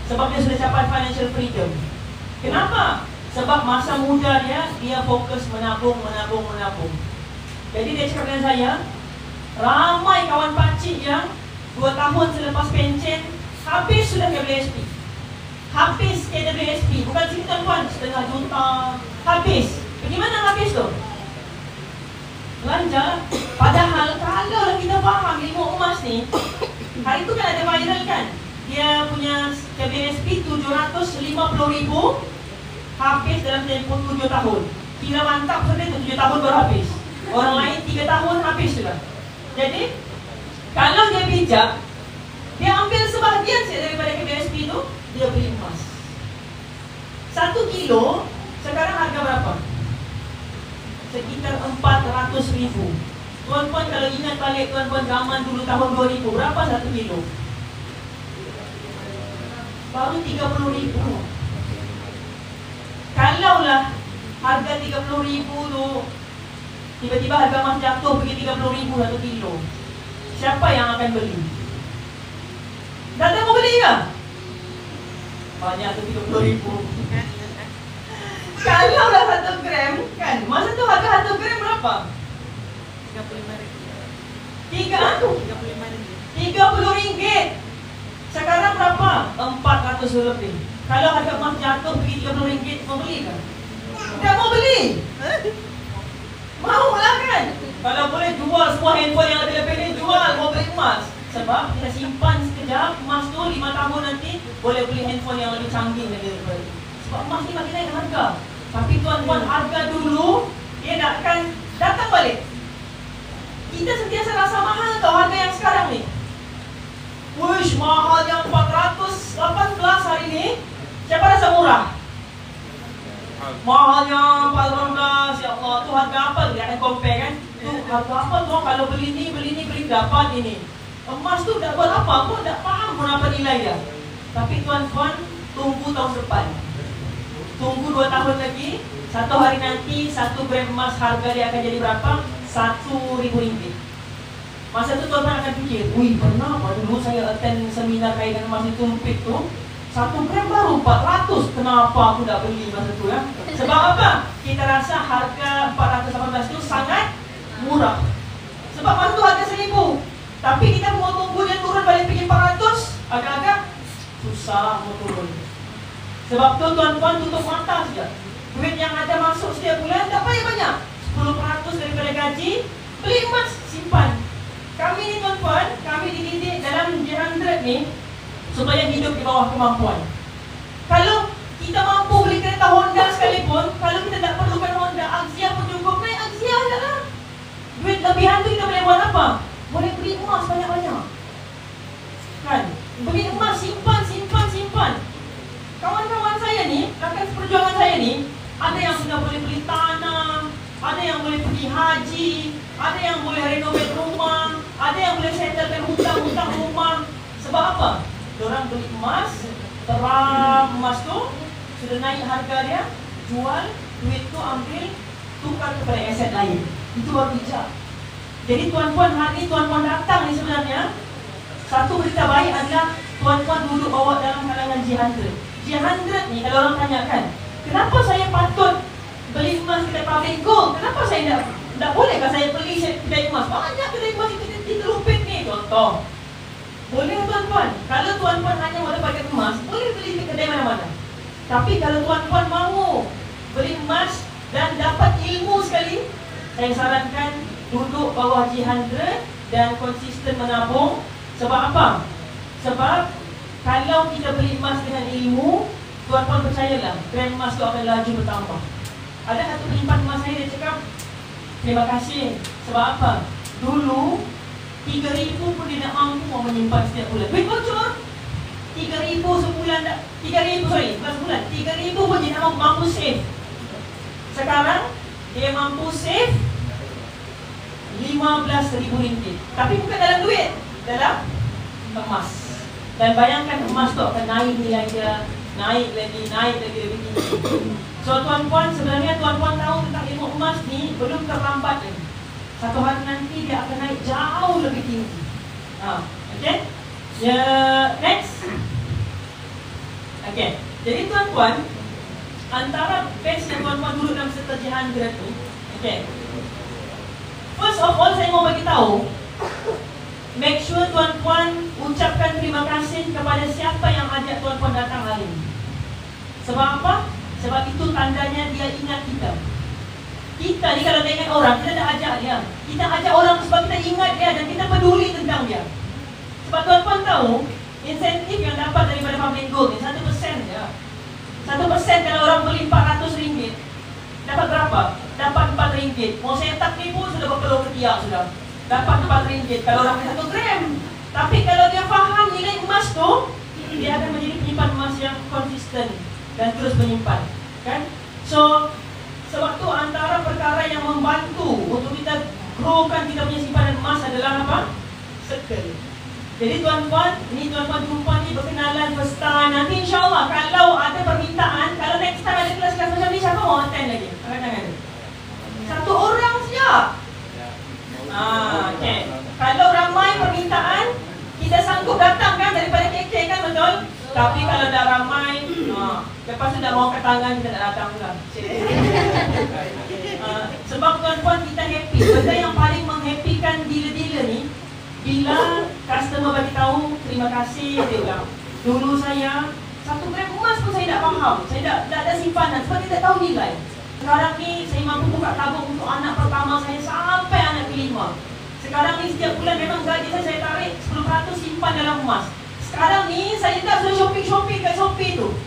Sebab dia sudah capai financial freedom. Kenapa? Sebab masa muda dia fokus menabung. Jadi dia cakap dengan saya, ramai kawan pakcik yang 2 tahun selepas pencen habis sudah KWSP. Habis KWSP, bukan cerita tuan, setengah juta. Habis. Bagaimana habis tu? Belanja. Padahal kalau kita faham ilmu emas ni, hari tu kan ada viral kan, dia punya KWSP 750,000 habis dalam tempoh 7 tahun. Kira mantap saja tu, 7 tahun baru habis. Orang lain 3 tahun habis sudah. Jadi kalau dia bijak, dia ambil sebahagian daripada KWSP tu, dia beli emas. 1 kilo sekarang harga berapa? Sekitar 400,000. Tuan-tuan kalau ingat balik tuan-tuan zaman dulu tahun 2000, berapa 1 kilo? Baru 30,000. Kalaulah harga 30,000 tu tiba-tiba harga emas jatuh pergi 30,000 1 kilo, siapa yang akan beli? Tak ada mau beli ke? Banyak tu 30,000. Kalau dah 1 gram kan, masa tu harga 1 gram berapa? 35 ringgit. Sekarang berapa? 400 lebih. Kalau harga emas jatuh pergi 30 ringgit, mau beli kan? Tak mau beli. Mau lah kan? Kalau boleh jual semua handphone yang ada lebih ni, jual, mau beli emas. Sebab kita simpan sekejap, emas tu 5 tahun nanti boleh beli handphone yang lebih canggih lagi daripada itu. Sebab emas ni makin naik harga. Tapi tuan-tuan, harga dulu dia tak akan datang balik. Kita sentiasa rasa mahal tau harga yang sekarang ni. Wush, mahal yang 418 hari ni. Siapa rasa murah? Mahalnya 418, ya Allah, tu harga apa? Dia akan compare kan? Tu harga apa tu? Kalau beli ni, beli dapat ini. Emas tu tak buat apa, aku tak faham pun apa nilai dia. Tapi tuan-tuan, tunggu tahun depan. Tunggu 2 tahun lagi. Satu hari nanti, 1 gram emas harga dia akan jadi berapa? RM1,000. Masa tu tuan-tuan akan fikir, wih pernah apa dulu saya attend seminar kaitan emas itu tumpit tu 1 gram baru 400. Kenapa aku tak beli masa tu ya? Sebab apa? Kita rasa harga 418 itu sangat murah. Sebab masa tu harga 1000. Tapi kita mau tunggu dia turun balik pergi 400, agak-agak susah mau turun. Sebab tu tuan-tuan tutup mata saja. Duit yang ada masuk setiap bulan tak payah banyak. 10% daripada gaji, beli emas, simpan. Kami ni tuan-tuan, kami dididik dalam G100 ni supaya hidup di bawah kemampuan. Kalau kita mampu beli kereta Honda sekalipun, kalau kita tak perlukan Honda, Axia pun cukup, naik Axia je lah. Duit lebihan tu kita boleh buat apa? Boleh beli emas banyak-banyak. Kan? Beli emas, simpan. Kawan-kawan saya ni, rakan seperjuangan saya ni, ada yang sudah boleh beli tanah, ada yang boleh pergi haji, ada yang boleh renovate rumah, ada yang boleh settlekan hutang-hutang rumah. Sebab apa? Diorang beli emas, terang emas tu, sudah naik harga dia, jual, duit tu ambil, tukar kepada aset lain. Itu baru bijak. Jadi tuan-tuan, hari ni tuan-tuan datang ni sebenarnya, satu berita baik adalah tuan-tuan duduk bawa dalam kalangan G100. G100 ni kalau orang tanyakan, kenapa saya patut beli emas kedai public gold? Kenapa saya tak bolehkah saya beli kedai emas? Banyak kedai emas di Terumpit ni, contoh. Boleh tuan-tuan. Kalau tuan-tuan hanya mau dapatkan emas, boleh beli di kedai mana-mana. Tapi kalau tuan-tuan mahu beli emas dan dapat ilmu sekali, saya sarankan duduk bawah G100 dan konsisten menabung. Sebab apa? Sebab kalau kita beli emas dengan ilmu, tuan-tuan percayalah, gram emas tu akan laju bertambah. Ada satu penyimpan emas saya, dia cakap, terima kasih. Sebab apa? Dulu 3,000 pun dia nak mampu mau menyimpan setiap bulan. Duit bocor 3,000 sebulan, 3,000 bukan sebulan, 3,000 pun dia nak mampu save. Sekarang dia mampu save RM15,000. Tapi bukan dalam duit, dalam emas. Dan bayangkan emas tu akan naik nilai dia, naik lagi lebih tinggi. So tuan-puan, sebenarnya tuan-puan tahu tentang ilmu emas ni belum terlambat lagi. Satu hari nanti dia akan naik jauh lebih tinggi. Okay? Next. Okay. Jadi tuan-puan, antara best yang tuan-puan dulu dalam serta G100 tu, okay. First of all, saya mau bagi tahu, make sure tuan-puan ucapkan terima kasih kepada siapa yang ajak tuan-puan datang hari ini. Sebab apa? Sebab itu tandanya dia ingat kita. Kita ni kalau tak ingat orang, kita tak ajak dia. Kita ajak orang sebab kita ingat dia dan kita peduli tentang dia. Sebab tuan-puan tahu, insentif yang dapat daripada public gold ni 1% je. 1% kalau orang beli RM400, dapat berapa? Dapat RM4. Mau setup ni pun sudah berpeluh ketiak sudah. Dapat RM4 kalau orang beli 1 gram. Tapi kalau dia faham nilai emas tu, dia akan menjadi penyimpan emas yang konsisten dan terus menyimpan, kan? So, sebab tu antara perkara yang membantu untuk kita growkan kita punya simpanan emas adalah apa? Circle. Jadi tuan-tuan, ini tuan-tuan jumpa ni berkenalan first time. Nanti insyaAllah kalau ada permintaan, kalau next time ada kelas-kelas macam ni, siapa mau attend lagi? Angkat tangan. 1 orang saja. Okay. Kalau ramai permintaan, kita sanggup datang kan daripada KK kan, betul? Tapi kalau dah ramai, lepas tu dah mau angkat tangan, kita tak datang pula. Sebab tuan-tuan kita happy. Benda yang paling menghappykan dealer-dealer ni, bila customer bagi tahu terima kasih, dia bilang, dulu saya 1 gram emas pun saya tak faham, saya tak ada simpanan sebab saya tak tahu nilai. Sekarang ni saya mampu buka tabung untuk anak pertama saya sampai anak kelima. Sekarang ni setiap bulan memang gaji saya tarik 10% simpan dalam emas. Sekarang ni saya dah sudah shopping kat Shopee tu.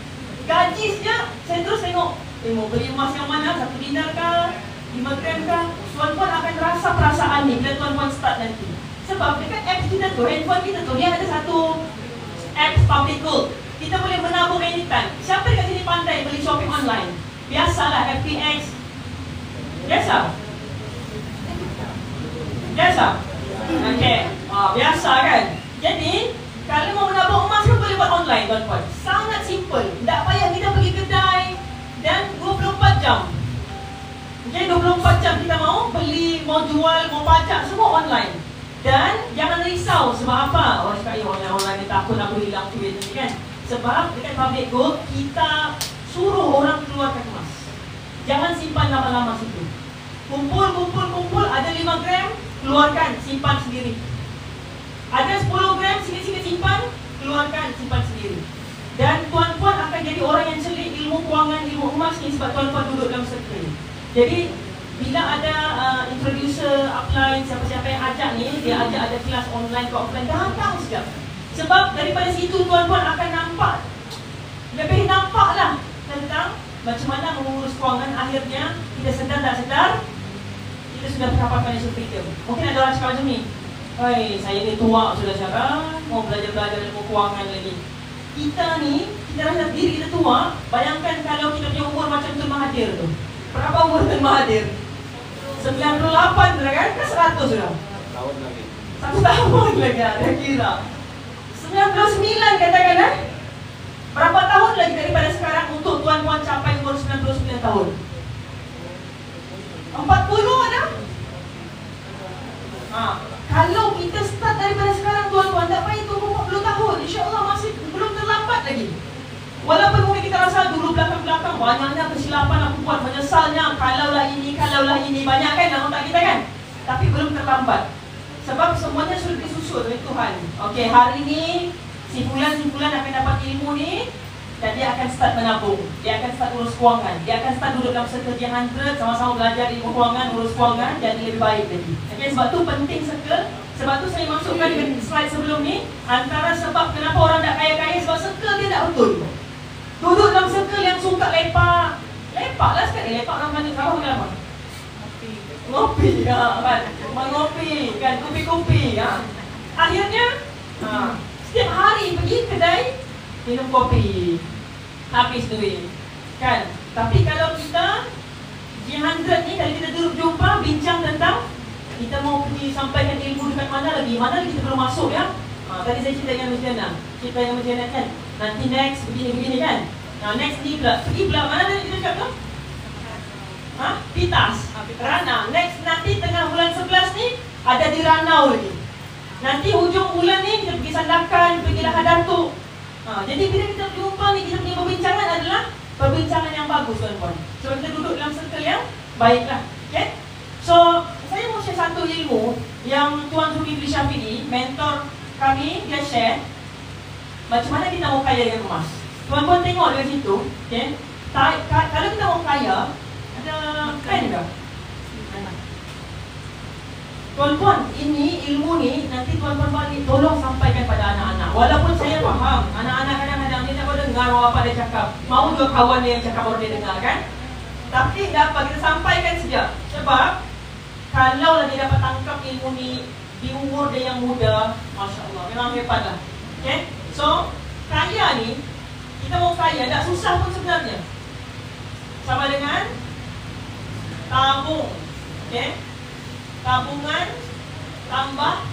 Gaji sejak saya terus tengok beli emas yang mana, 1 dinar kah, 5 gram kah. Tuan-tuan akan rasa perasaan ni bila tuan-tuan start nanti. Sebab dekat apps kita tu, handphone kita tu, dia ada satu apps public gold. Kita boleh menabung anytime. Siapa dekat sini pandai beli shopping online? Biasalah, FPX. Biasa? Biasa? Okey. Biasa kan? Jadi, kalau mau menabung emas pun boleh buat online, tuan-tuan. Sangat simple. Tak payah kita pergi kedai. Dan 24 jam. Okay, 24 jam kita mau beli, mau jual, mau pajak, semua online. Dan jangan risau sebab apa? Orang cakap, online ni takut aku hilang duit ni kan? Sebab dekat public gold, kita suruh orang keluarkan emas. Jangan simpan lama-lama situ. Kumpul, ada 5 gram, keluarkan, simpan sendiri. Ada 10 gram, sikit-sikit simpan, keluarkan, simpan sendiri. Dan tuan-tuan akan jadi orang yang celik ilmu kewangan, ilmu emas ni sebab tuan-tuan duduk dalam circle. Jadi, bila ada introducer, upline, siapa-siapa yang ajak ni, dia ajak ada kelas online ke offline, datang sekejap. Sebab daripada situ tuan-tuan akan nampak, lebih nampak lah tentang macam mana mengurus kewangan. Akhirnya, kita sedar tak sedar, kita sudah terdapat financial freedom. Mungkin ada orang cakap macam ni, saya ni tua sudah sekarang, mau belajar ilmu kewangan lagi. Kita ni, kita rasa diri kita tua. Bayangkan kalau kita punya umur macam Tun Mahathir tu. Berapa umur Tun Mahathir? 98 sudah kan? Ke 100 sudah? Tahun lagi. 1 tahun lagi ada kira. 99 katakan Berapa tahun lagi daripada sekarang untuk tuan-tuan capai umur 99 tahun? 40 ada? Kalau kita start daripada sekarang tuan-tuan, tak payah tunggu 40 tahun. InsyaAllah masih belum terlambat lagi. Walaupun mungkin kita rasa dulu belakang-belakang banyaknya kesilapan aku buat, menyesalnya kalaulah ini, banyak kan dalam otak kita kan? Tapi belum terlambat. Sebab semuanya sudah disusun oleh Tuhan. Okey, hari ini si Fulan akan dapat ilmu ni dan dia akan start menabung. Dia akan start urus kewangan. Dia akan start duduk dalam circle dia 100, sama-sama belajar ilmu kewangan, urus kewangan, jadi lebih baik lagi. Okey, sebab tu penting circle. Sebab tu saya masukkan di slide sebelum ni, antara sebab kenapa orang tak kaya-kaya, sebab circle dia tak betul. Duduk dalam circle yang suka lepak. Lepak lah sekali. Lepak orang mana? Kau kenapa? Ngopi. Kan? Mengopi. Kan? Kopi-kopi. Akhirnya, setiap hari pergi kedai, minum kopi. Habis duit. Kan? Tapi kalau kita, G100 ni, kalau kita duduk jumpa, bincang tentang kita mau pergi sampaikan ilmu dekat mana lagi kita belum masuk ya. Tadi saya cerita dengan Mas Janet kan. Nanti next begini kan. Next ni pula. Pergi pula mana tadi kita cakap tu? Pitas. Ranau. Next nanti tengah bulan 11 ni ada di Ranau lagi. Nanti hujung bulan ni kita pergi Sandakan, pergi Lahad Datuk. Jadi bila kita jumpa ni, kita punya perbincangan adalah perbincangan yang bagus tuan-tuan. So kita duduk dalam circle yang baiklah. Okay? So saya mau share satu ilmu yang Tuan Zulkifli Syafidi, mentor kami, dia share macam mana kita mau kaya dengan emas. Tuan-tuan tengok dari situ, okay? Kalau kita mau kaya, ada pen ke? Tuan-tuan, ini ilmu ni nanti tuan-tuan balik tolong sampaikan pada anak-anak. Walaupun saya faham, anak-anak kadang-kadang dia tak boleh dengar apa dia cakap. Mau juga kawan dia yang cakap baru dia dengar kan? Tapi dapat kita sampaikan saja. Sebab kalau dia dapat tangkap ilmu ni di umur dia yang muda, Masya Allah, memang hebat lah. Okay? So, kaya ni, kita mau kaya, tak susah pun sebenarnya. Sama dengan tabung. Okay? Tabungan tambah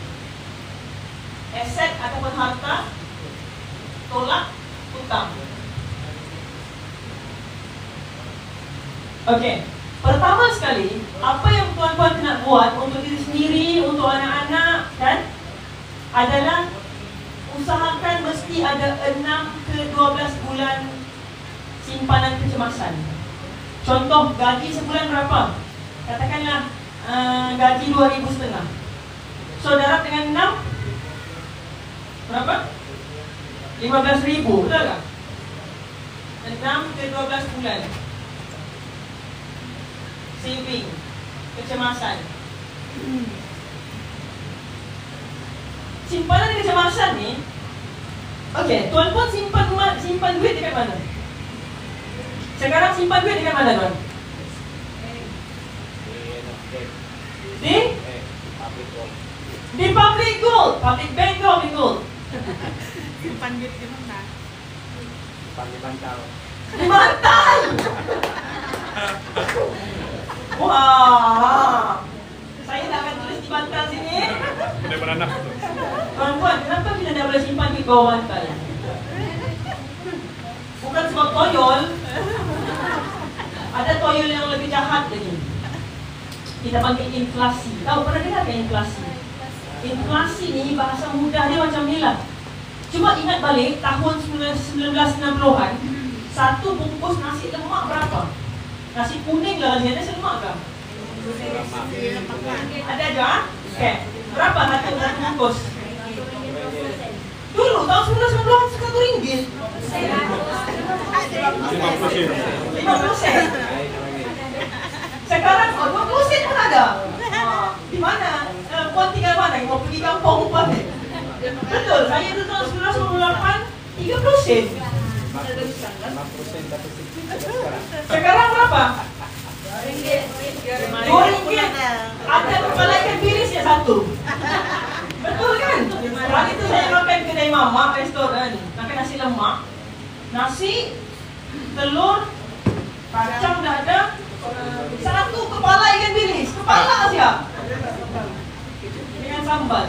aset ataupun harta tolak hutang. Okey, pertama sekali, apa yang tuan-tuan kena buat untuk diri sendiri, untuk anak-anak kan, adalah usahakan mesti ada 6 ke 12 bulan simpanan kecemasan. Contoh, gaji sebulan berapa? Katakanlah gaji 2,500. So darab dengan 6 berapa? 15,000, betul tak? 6 ke 12 bulan saving, kecemasan. simpanan di kecemasan ni, okey, tuan-puan simpan duit dekat mana? Sekarang simpan duit dekat mana, tuan? Di public gold, public bank ke public gold? Simpan duit di mana? Panggil bantal. Di bantal. Wah, saya tak akan tulis di bantal sini. Udah beranak tu. Tuan-tuan, kenapa kita tidak boleh simpan duit bawah bantal? Bukan sebab toyol. Ada toyol yang lebih jahat lagi. Kita panggil inflasi. Tahu pernah dengar kan inflasi? Inflasi ni bahasa mudah dia macam ni lah. Cuba ingat balik tahun 1990-an, satu bungkus nasi lemak berapa? Nasi kuning lah lagi, ada nasi lemak ke? Ada juga? Okay. Berapa satu bungkus? Dulu tahun 1990-an RM1. 50 sen. Sekarang 20 sen pun ada. Di mana? Puan tinggal mana? Mau pergi kampung Puan? Betul, saya tu tahun 1998 30 sen. 50 sen tapi sikit sekarang. Sekarang berapa? RM2. Ada kepala ikan bilis ya satu. Betul kan? Hari itu saya makan kedai mama, restoran. Makan nasi lemak, nasi, telur, kacang dah ada, satu kepala ikan bilis. Kepala aja. Dengan sambal.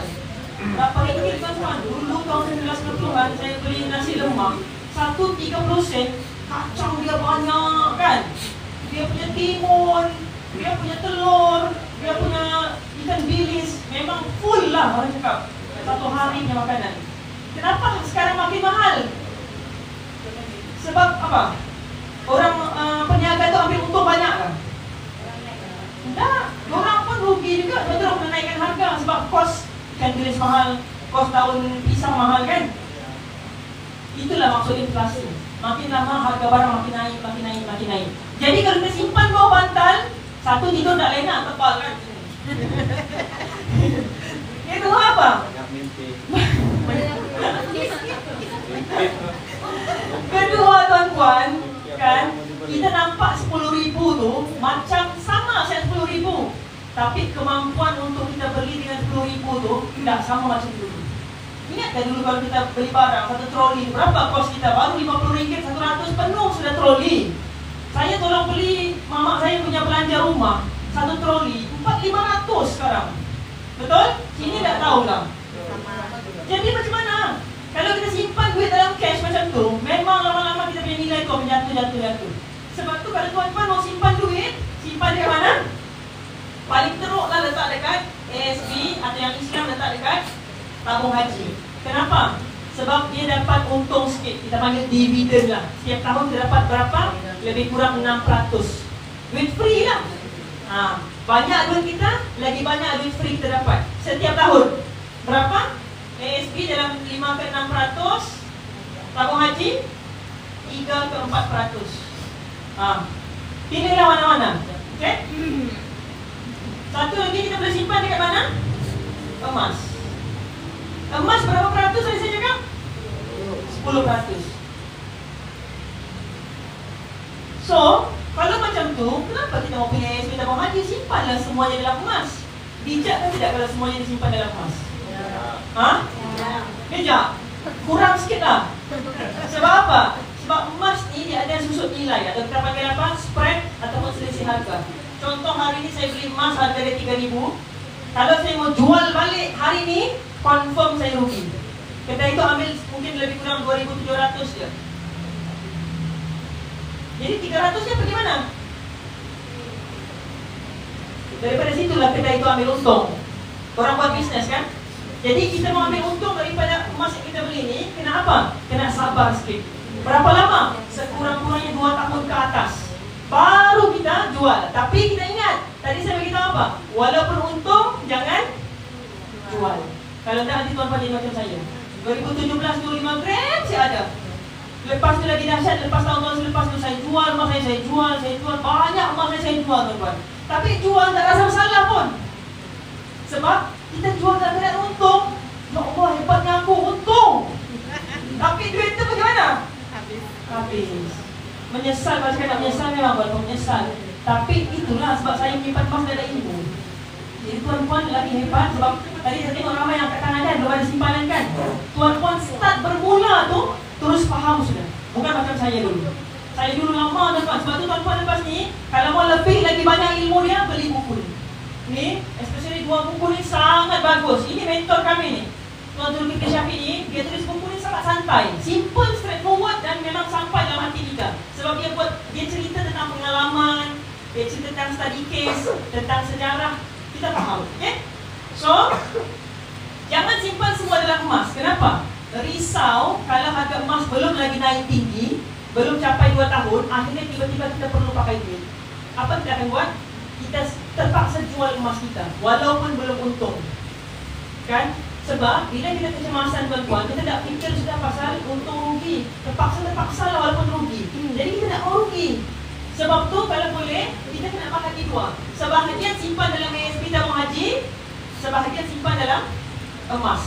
Berapa ringgit tuan-tuan? Dulu tahun 1990-an saya beli nasi lemak, satu 30 sen. Kacang dia banyak kan? Dia punya timun, dia punya telur, dia punya ikan bilis. Memang full lah orang cakap. Satu hari punya makanan. Kenapa sekarang makin mahal? Sebab apa? Orang peniaga tu ambil untung banyak kan? Tak, orang pun rugi juga. Betul menaikkan harga sebab kos ikan bilis mahal, kos daun pisang mahal kan? Itulah maksud inflasi. Makin lama harga barang makin naik, makin naik, makin naik. Jadi kalau kita simpan bawah bantal, satu tidur tak lena, tebal kan? Itu apa? Banyak mimpi. Kedua tuan-tuan, kan? Kita nampak 10,000 tu macam sama macam 10,000. Tapi kemampuan untuk kita beli dengan 10,000 tu tidak sama macam dulu. Ingat tak dulu kalau kita beli barang satu troli, berapa kos kita? Baru RM50, 100 penuh sudah troli. Saya tolong beli mamak saya punya belanja rumah, satu troli 4,500 sekarang. Betul? Sini tak tahulah. Jadi macam mana? Kalau kita simpan duit dalam cash macam tu, memang lama-lama kita punya nilai tu jatuh. Sebab tu kalau tuan-tuan mau simpan duit, simpan dekat mana? Paling teruklah letak dekat ASB atau yang Islam letak dekat tabung haji. Kenapa? Sebab dia dapat untung sikit. Kita panggil dividen lah. Setiap tahun dia dapat berapa? Lebih kurang 6%. Duit free lah. Banyak duit kita, lagi banyak duit free kita dapat setiap tahun. Berapa? ASB dalam 5 ke 6%, tabung haji 3 ke 4%. Pilihlah mana-mana. Okay? Satu lagi kita boleh simpan dekat mana? Emas. Emas berapa peratus tadi saya cakap? 10%. So, kalau macam tu, kenapa kita mau punya ASB tabung haji? Simpanlah semuanya dalam emas. Bijak kan tidak kalau semuanya disimpan dalam emas? Bijak? Kurang sikit lah. Sebab apa? Sebab emas ni dia ada susut nilai. Atau kita panggil apa? Spread ataupun selisih harga. Contoh hari ni saya beli emas harga dia 3,000. Kalau saya mau jual balik hari ni, confirm saya rugi. Kedai itu ambil mungkin lebih kurang 2,700 je. Jadi 300 nya pergi mana? Daripada situlah kedai itu ambil untung. Orang buat bisnes kan? Jadi kita mau ambil untung daripada emas yang kita beli ni, kena apa? Kena sabar sikit. Berapa lama? Sekurang-kurangnya 2 tahun ke atas. Baru kita jual. Tapi kita ingat, tadi saya beritahu apa? Walaupun untung, jangan jual. Kalau tak nanti tuan-tuan jadi macam saya. 2017 25 gram saya ada. Lepas tu lagi dahsyat, lepas tahun-tahun selepas tu saya jual emas saya jual. Banyak emas saya jual tuan-tuan. Tapi jual tak rasa masalah pun. Sebab kita jual tak kena untung. Ya Allah, habis. Menyesal, kalau saya nak menyesal memang walaupun menyesal. Tapi itulah sebab saya menyimpan emas dan ada ilmu. Jadi tuan-puan lagi hebat sebab tadi saya tengok ramai yang kat tangan kan, belum ada simpanan kan. Tuan-puan start bermula tu terus faham sudah. Bukan macam saya dulu. Saya dulu lama tuan-puan. Sebab tu tuan-puan lepas ni, kalau mau lebih lagi banyak ilmu dia, beli buku ni. Ni, especially 2 buku ni sangat bagus. Ini mentor kami ni. Tuan Zulkifli Syafie ni, dia tulis buku ni sangat santai, simple, straightforward dan memang sampai dalam hati kita. Sebab dia cerita tentang pengalaman, dia cerita tentang study case, tentang sejarah, kita faham. Okay? So, jangan simpan semua dalam emas. Kenapa? Risau kalau harga emas belum lagi naik tinggi, belum capai 2 tahun, akhirnya tiba-tiba kita perlu pakai duit. Apa kita akan buat? Kita terpaksa jual emas kita, walaupun belum untung. Kan? Sebab bila kita kecemasan tuan-tuan, kita tak fikir sudah pasal untung rugi. Terpaksa lah walaupun rugi. Jadi kita tak mau rugi. Sebab tu kalau boleh, kita kena bahagi 2. Sebahagian simpan dalam ASP tabung haji, sebahagian simpan dalam emas.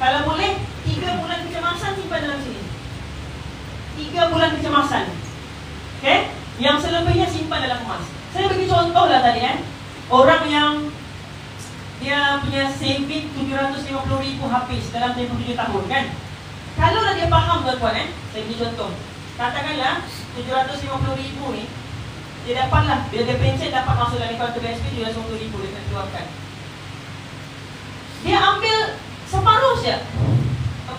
Kalau boleh, 3 bulan kecemasan simpan dalam sini. 3 bulan kecemasan. Okay? Yang selebihnya simpan dalam emas. Saya bagi contoh lah tadi kan. Orang yang dia punya saving 750,000 habis dalam tempoh 7 tahun kan. Kalau lah dia faham tuan-tuan saya bagi contoh. Katakanlah 750,000 ni dia dapatlah, bila dia pencet dapat masuk dalam akaun BSP 750,000 dia nak keluarkan. Dia ambil separuh saja.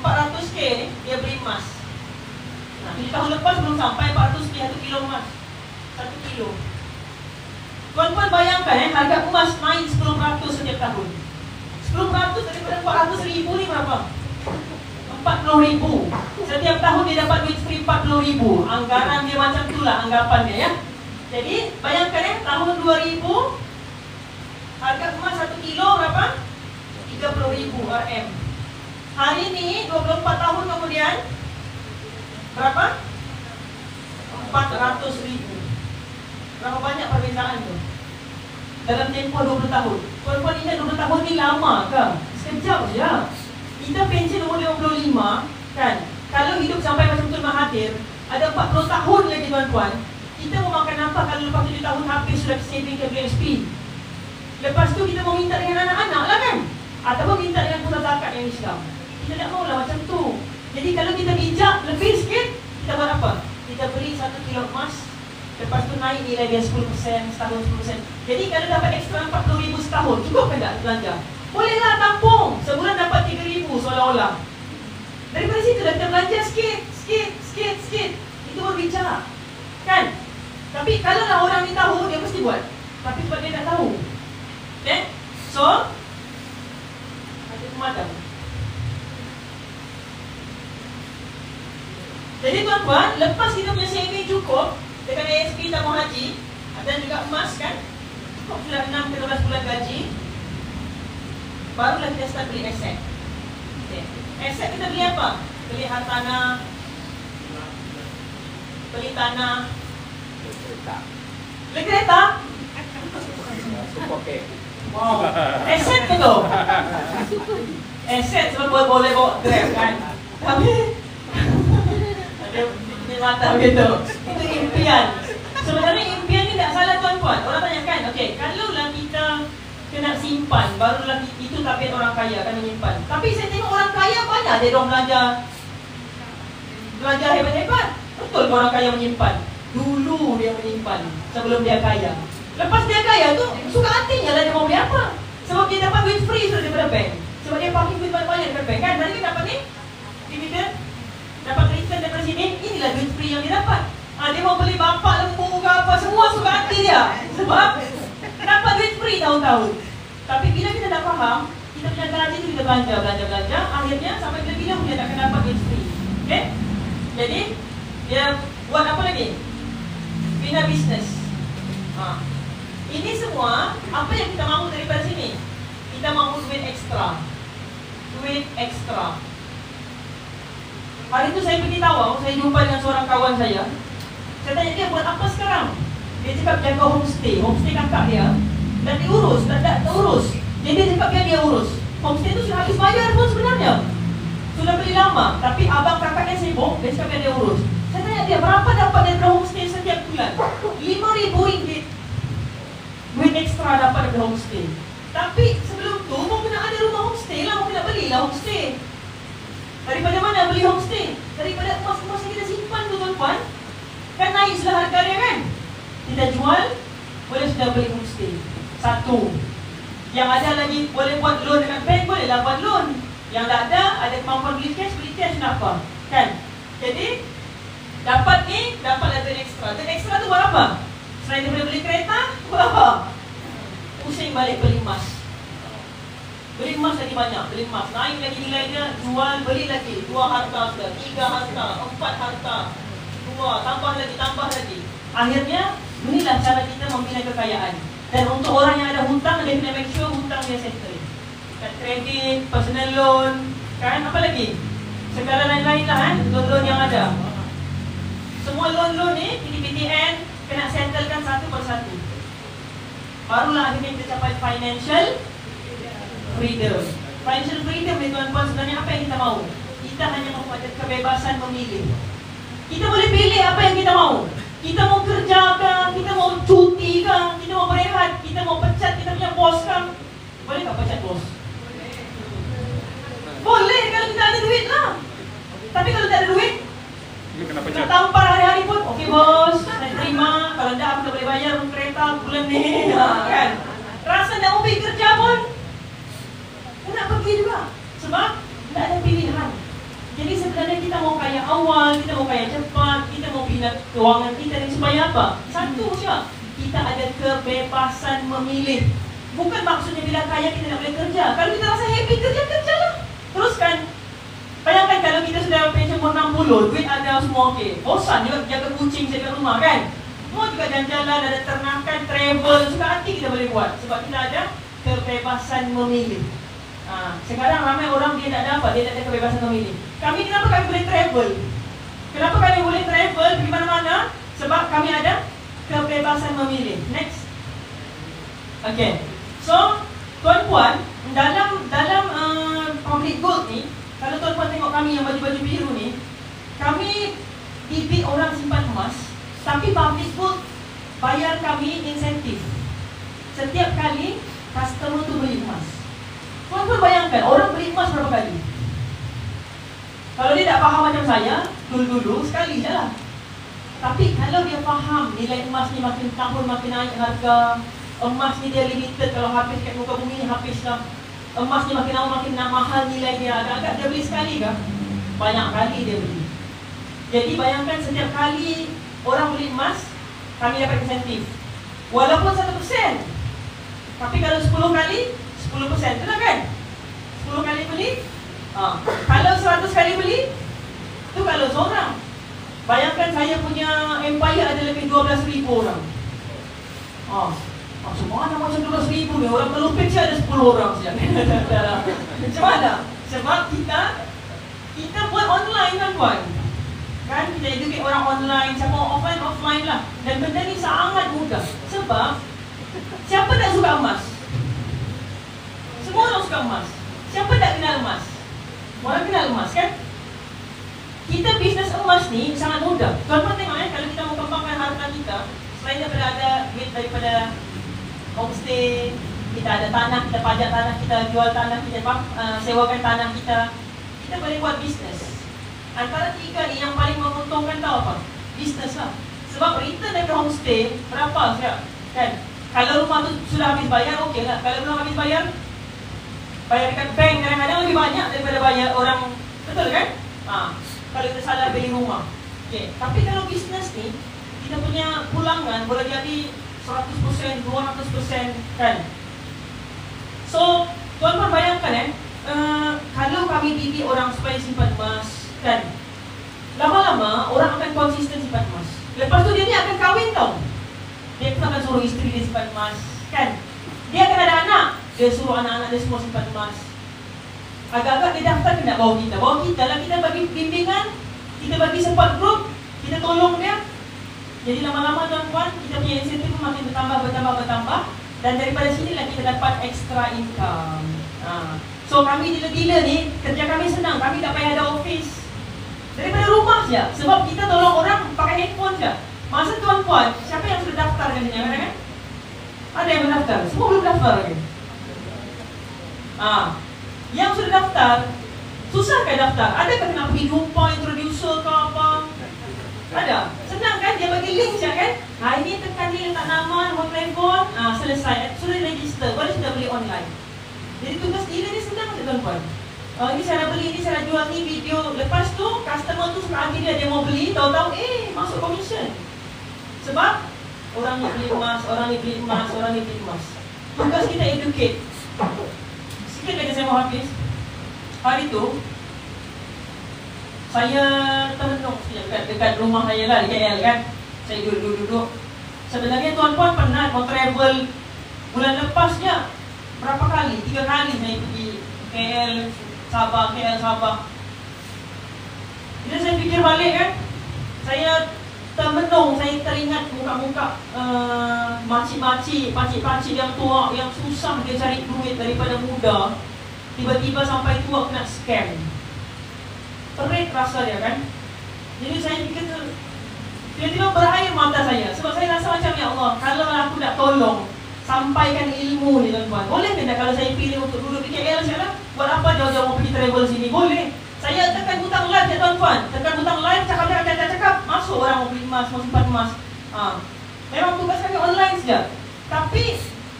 400k ni dia beli emas. Nah, 7 tahun lepas belum sampai 400k 1 kilo emas. 1 kilo. Tuan-tuan bayangkan harga emas naik 10% setiap tahun. 10% daripada 400,000 ni berapa? 40,000. Setiap tahun dia dapat duit free 40,000. Anggaran dia macam itulah anggapan dia ya. Jadi bayangkan tahun 2000 harga emas 1 kilo berapa? 30,000 RM. Hari ni 24 tahun kemudian berapa? 400,000. Berapa banyak perbezaan tu? Dalam tempoh 20 tahun. Tuan-tuan ingat 20 tahun ni lama ke? Sekejap je. Kita pension umur 55 kan? Kalau hidup sampai macam Tun Mahathir, ada 40 tahun lagi tuan-tuan. Kita mau makan apa kalau lepas 7 tahun habis sudah saving ke BSP? Lepas tu kita mau minta dengan anak-anak lah kan? Ataupun minta dengan pura zakat yang Islam. Kita tak maulah macam tu. Jadi kalau kita bijak lebih sikit, kita buat apa? Kita beli 1 kilo emas. Lepas tu naik nilai dia 10%, setahun 10%. Jadi kalau dapat ekstra 40,000 setahun, cukup ke tak belanja? Bolehlah tampung. Sebulan dapat 3,000 seolah-olah. Daripada situ dah kita belanja sikit. Itu baru bijak. Kan? Tapi kalau lah orang ni tahu, dia mesti buat. Tapi sebab dia tak tahu. Okay? So, ada pemadam. Jadi tuan-tuan, lepas kita punya saving cukup dengan ASP tabung haji dan juga emas kan, cukup sudah 6 ke 12 bulan gaji, barulah kita start beli aset. Okay. Aset kita beli apa? Beli hartanah, beli tanah, beli kereta. Wow, aset ke tu? Aset sebab boleh bawa Grab kan. Tapi ada mata begitu. Itu impian. Sebenarnya impian ni tak salah tuan-tuan. Orang tanya kan, okey, kalaulah kita kena simpan, barulah itu tabiat orang kaya akan menyimpan. Tapi saya tengok orang kaya banyak dia orang belajar hebat-hebat. Betul ke orang kaya menyimpan? Dulu dia menyimpan sebelum dia kaya. Lepas dia kaya tu, suka hatinya lah dia mau beli apa. Sebab dia dapat duit free sudah daripada bank. Sebab dia parking duit banyak-banyak daripada bank kan. Nanti dia dapat ni dividen, dapat return daripada sini. Inilah duit free yang dia dapat. Dia mau beli bapak lembu ke apa, semua suka hati dia. Sebab dapat duit free tahun-tahun. Tapi bila kita tak faham, kita punya gaji tu kita belanja. Akhirnya sampai bila-bila pun dia tak akan dapat duit free. Okay? Jadi dia buat apa lagi? Bina bisnes. Ini semua apa yang kita mahu daripada sini? Kita mahu duit ekstra. Hari itu saya pergi Tawau, saya jumpa dengan seorang kawan saya. Saya tanya dia buat apa sekarang? Dia cakap jaga homestay kakak dia. Dan diurus, tak urus. Jadi dia cakap dia urus. Homestay itu sudah habis bayar pun sebenarnya. Sudah beli lama, tapi abang kakaknya sibuk, dia cakap dia urus. Saya tanya tanya dia, berapa dapat dari homestay setiap bulan? RM5,000 duit ekstra dapat dari homestay. Tapi sebelum tu mau kena ada rumah homestay lah, mau kena belilah homestay. Daripada mana beli homestay? Daripada emas-emas yang kita simpan tu tuan-tuan. Kan naik sudah harga dia kan? Kita jual, boleh sudah beli homestay. Satu. Yang ada lagi boleh buat loan dekat bank, bolehlah buat loan. Yang tak ada kemampuan beli cash nak apa? Kan? Jadi dapat ni, dapatlah duit ekstra. Duit ekstra tu buat apa? Selain daripada beli kereta, buat apa? Pusing balik beli emas. Beli emas lagi banyak, beli emas. Naik lagi nilainya, jual, beli lagi. 2 harta sudah, 3 harta, 4 harta. 2, tambah lagi. Akhirnya, inilah cara kita membina kekayaan. Dan untuk orang yang ada hutang, dia kena make sure hutang dia settle. Kat kredit, personal loan, kan? Apa lagi? Segala lain-lain lah kan, loan-loan yang ada. Semua loan-loan ni, PTPTN, kena settlekan satu persatu. Barulah akhirnya kita capai financial freedom. Financial freedom ni tuan-tuan, sebenarnya apa yang kita mahu? Kita hanya mahu ada kebebasan memilih. Kita boleh pilih apa yang kita mahu. Kita mau kerja kah? Kita mau cuti kah? Kita mau berehat? Kita mau pecat kita punya bos kah? Boleh tak pecat bos? Boleh kalau kita ada duit lah. Tapi kalau tak ada duit, nak tampar hari-hari pun, okey bos, saya terima. Kalau tak, aku tak boleh bayar kereta bulan ni, kan? Rasa nak mau pergi kerja pun, nak pergi juga. Sebab tak ada pilihan. Jadi sebenarnya kita mau kaya awal, kita mau kaya cepat, kita mau bina kewangan kita ni supaya apa? Satu saja, kita ada kebebasan memilih. Bukan maksudnya bila kaya kita tak boleh kerja. Kalau kita rasa happy kerja, kerjalah. Teruskan. Bayangkan kalau kita sudah pension umur 60, duit ada semua okey. Bosan juga jaga kucing jaga rumah kan? Mau juga jalan-jalan, ada ternakan, travel, suka hati kita boleh buat. Sebab kita ada kebebasan memilih. Sekarang ramai orang dia tak ada apa, dia tak ada kebebasan memilih. Kenapa kami boleh travel? Kenapa kami boleh travel pergi mana-mana? Sebab kami ada kebebasan memilih. Next. Okay. So, tuan-puan, dalam public gold ni, kalau tuan-puan tengok kami yang baju-baju biru ni, kami bibit orang simpan emas, tapi public gold bayar kami insentif. Setiap kali customer tu beli emas. Tuan-tuan bayangkan, orang beli emas berapa kali? Kalau dia tak faham macam saya, dulu-dulu sekali je lah. Tapi kalau dia faham nilai emas ni makin tahun makin naik harga, emas ni dia limited, kalau habis kat muka bumi ni habis lah. Emas ni makin lama makin mahal nilai dia. Agak-agak dia beli sekali ke? Banyak kali dia beli. Jadi bayangkan setiap kali orang beli emas, kami dapat insentif. Walaupun 1%. Tapi kalau 10 kali, 10%. Betul kan? 10 kali beli. Kalau 100 kali beli, tu kalau seorang. Bayangkan saya punya empire ada lebih 12,000 orang. Semua nama macam 12,000 ni, orang melupit je ada 10 orang saja. Macam mana? Sebab kita buat online kan tuan. Kan kita educate orang online, sama offline lah. Dan benda ni sangat mudah. Sebab siapa tak suka emas? Semua orang suka emas. Siapa tak kenal emas? Orang kenal emas kan? Kita bisnes emas ni sangat mudah. Tuan-tuan tengok kalau kita mau kembangkan harta kita, selain daripada ada duit daripada homestay, kita ada tanah, kita pajak tanah, kita jual tanah, kita sewakan tanah kita boleh buat bisnes. Antara tiga ni yang paling menguntungkan tahu apa? Bisnes lah. Sebab return daripada homestay berapa siap? Kan? Kalau rumah tu sudah habis bayar, okey lah. Kalau belum habis bayar dekat bank kadang-kadang lebih banyak daripada bayar orang. Betul kan? Kalau kita salah beli rumah. Okay. Tapi kalau bisnes ni, kita punya pulangan boleh jadi 100%, 200% kan. So, tuan-tuan bayangkan kalau kami didik orang supaya simpan emas kan, lama-lama orang akan konsisten simpan emas. Lepas tu dia ni akan kahwin tau. Dia pun akan suruh isteri dia simpan emas kan. Dia akan ada anak, dia suruh anak-anak dia semua simpan emas. Agak-agak dia daftar ke nak bawa kita lah, kita bagi bimbingan, kita bagi support group, kita tolong dia. Jadi lama-lama tuan-tuan, kita punya insentif pun makin bertambah. Dan daripada sinilah kita dapat extra income. So kami dealer-dealer ni, kerja kami senang, kami tak payah ada office. Daripada rumah saja. Sebab kita tolong orang pakai handphone saja. Masa tuan-puan, siapa yang sudah daftar kan sini? Kan? Ada yang mendaftar? Semua belum daftar lagi. Yang sudah daftar, susah kan daftar? Adakah kena pergi jumpa introducer ke apa? Ada. Senang kan? Dia bagi link saja kan? Ini tekan ni letak nama, nombor telefon, selesai. Sudah register, baru sudah beli online. Jadi tugas dealer ni senang tak tuan-puan? Ini saya beli, ini saya jual ni video. Lepas tu customer tu suka hati dia mau beli, tahu-tahu masuk commission. Sebab orang ni beli emas, orang ni beli emas, orang ni beli emas. Tugas kita educate. Sikit lagi saya mau habis. Hari tu saya termenung dekat rumah saya lah di KL kan. Saya duduk. Sebenarnya tuan-puan pernah mau travel bulan lepasnya berapa kali? 3 kali saya pergi KL Sabah. Bila saya fikir balik kan, saya termenung, saya teringat muka-muka makcik-makcik yang tua, yang susah dia cari duit daripada muda, tiba-tiba sampai tua kena scam. Perit rasa dia kan. Jadi saya fikir tiba-tiba berair mata saya. Sebab saya rasa macam, ya Allah, kalau aku nak tolong sampaikan ilmu ni tuan-tuan, boleh tidak kalau saya pilih untuk duduk di KL sekarang? Buat apa jauh-jauh mau pergi travel sini? Boleh. Saya tekan butang live ya tuan-tuan. Tekan butang live, cakap, masuk orang mau beli emas, mau simpan emas. Memang tugas kami online saja. Tapi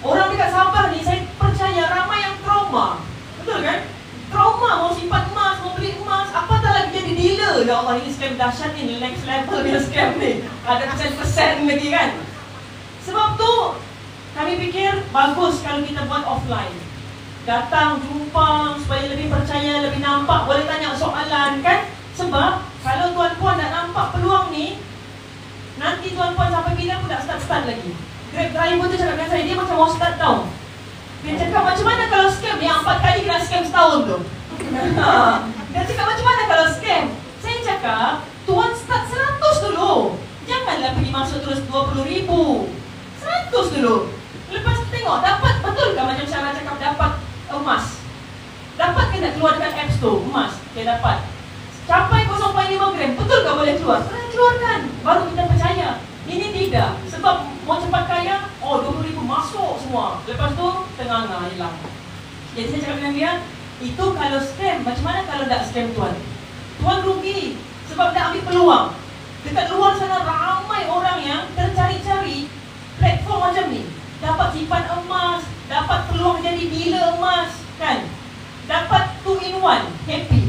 orang dekat Sabah ni, saya percaya ramai yang trauma. Betul kan? Trauma mau simpan emas, mau beli emas, apatah lagi jadi dealer. Ya Allah, ini scam dahsyat ni, next level dia scam ni. Ada persen lagi kan? Sebab tu kami fikir bagus kalau kita buat offline. Datang, jumpa, supaya lebih percaya, lebih nampak, boleh tanya soalan kan? Sebab kalau tuan-puan nak nampak peluang ni, nanti tuan-puan sampai bila pun tak start lagi. Grab driver tu cakap dengan saya, dia macam mau start tau. Dia cakap macam mana kalau scam? Yang 4 kali kena scam setahun tu. Dia cakap macam mana kalau scam? Saya cakap, tuan start 100 dulu. Janganlah pergi masuk terus 20,000. 100 dulu. Lepas tengok, dapat betul ke macam Syarah cakap dapat emas? Dapat ke nak keluar dekat App Store emas? Okay, dapat. Capai 0.5 gram, betul ke boleh keluar? Boleh keluarkan, baru kita percaya. Ini tidak, sebab mau cepat kaya, 20,000 masuk semua. Lepas tu, tengah-tengah hilang. Jadi saya cakap dengan dia, itu kalau scam, macam mana kalau tak scam tuan? Tuan rugi, sebab dah ambil peluang. Dekat luar sana ramai orang yang tercari-cari platform macam ni. Dapat simpan emas, dapat peluang jadi dealer emas, kan? Dapat 2-in-1, happy.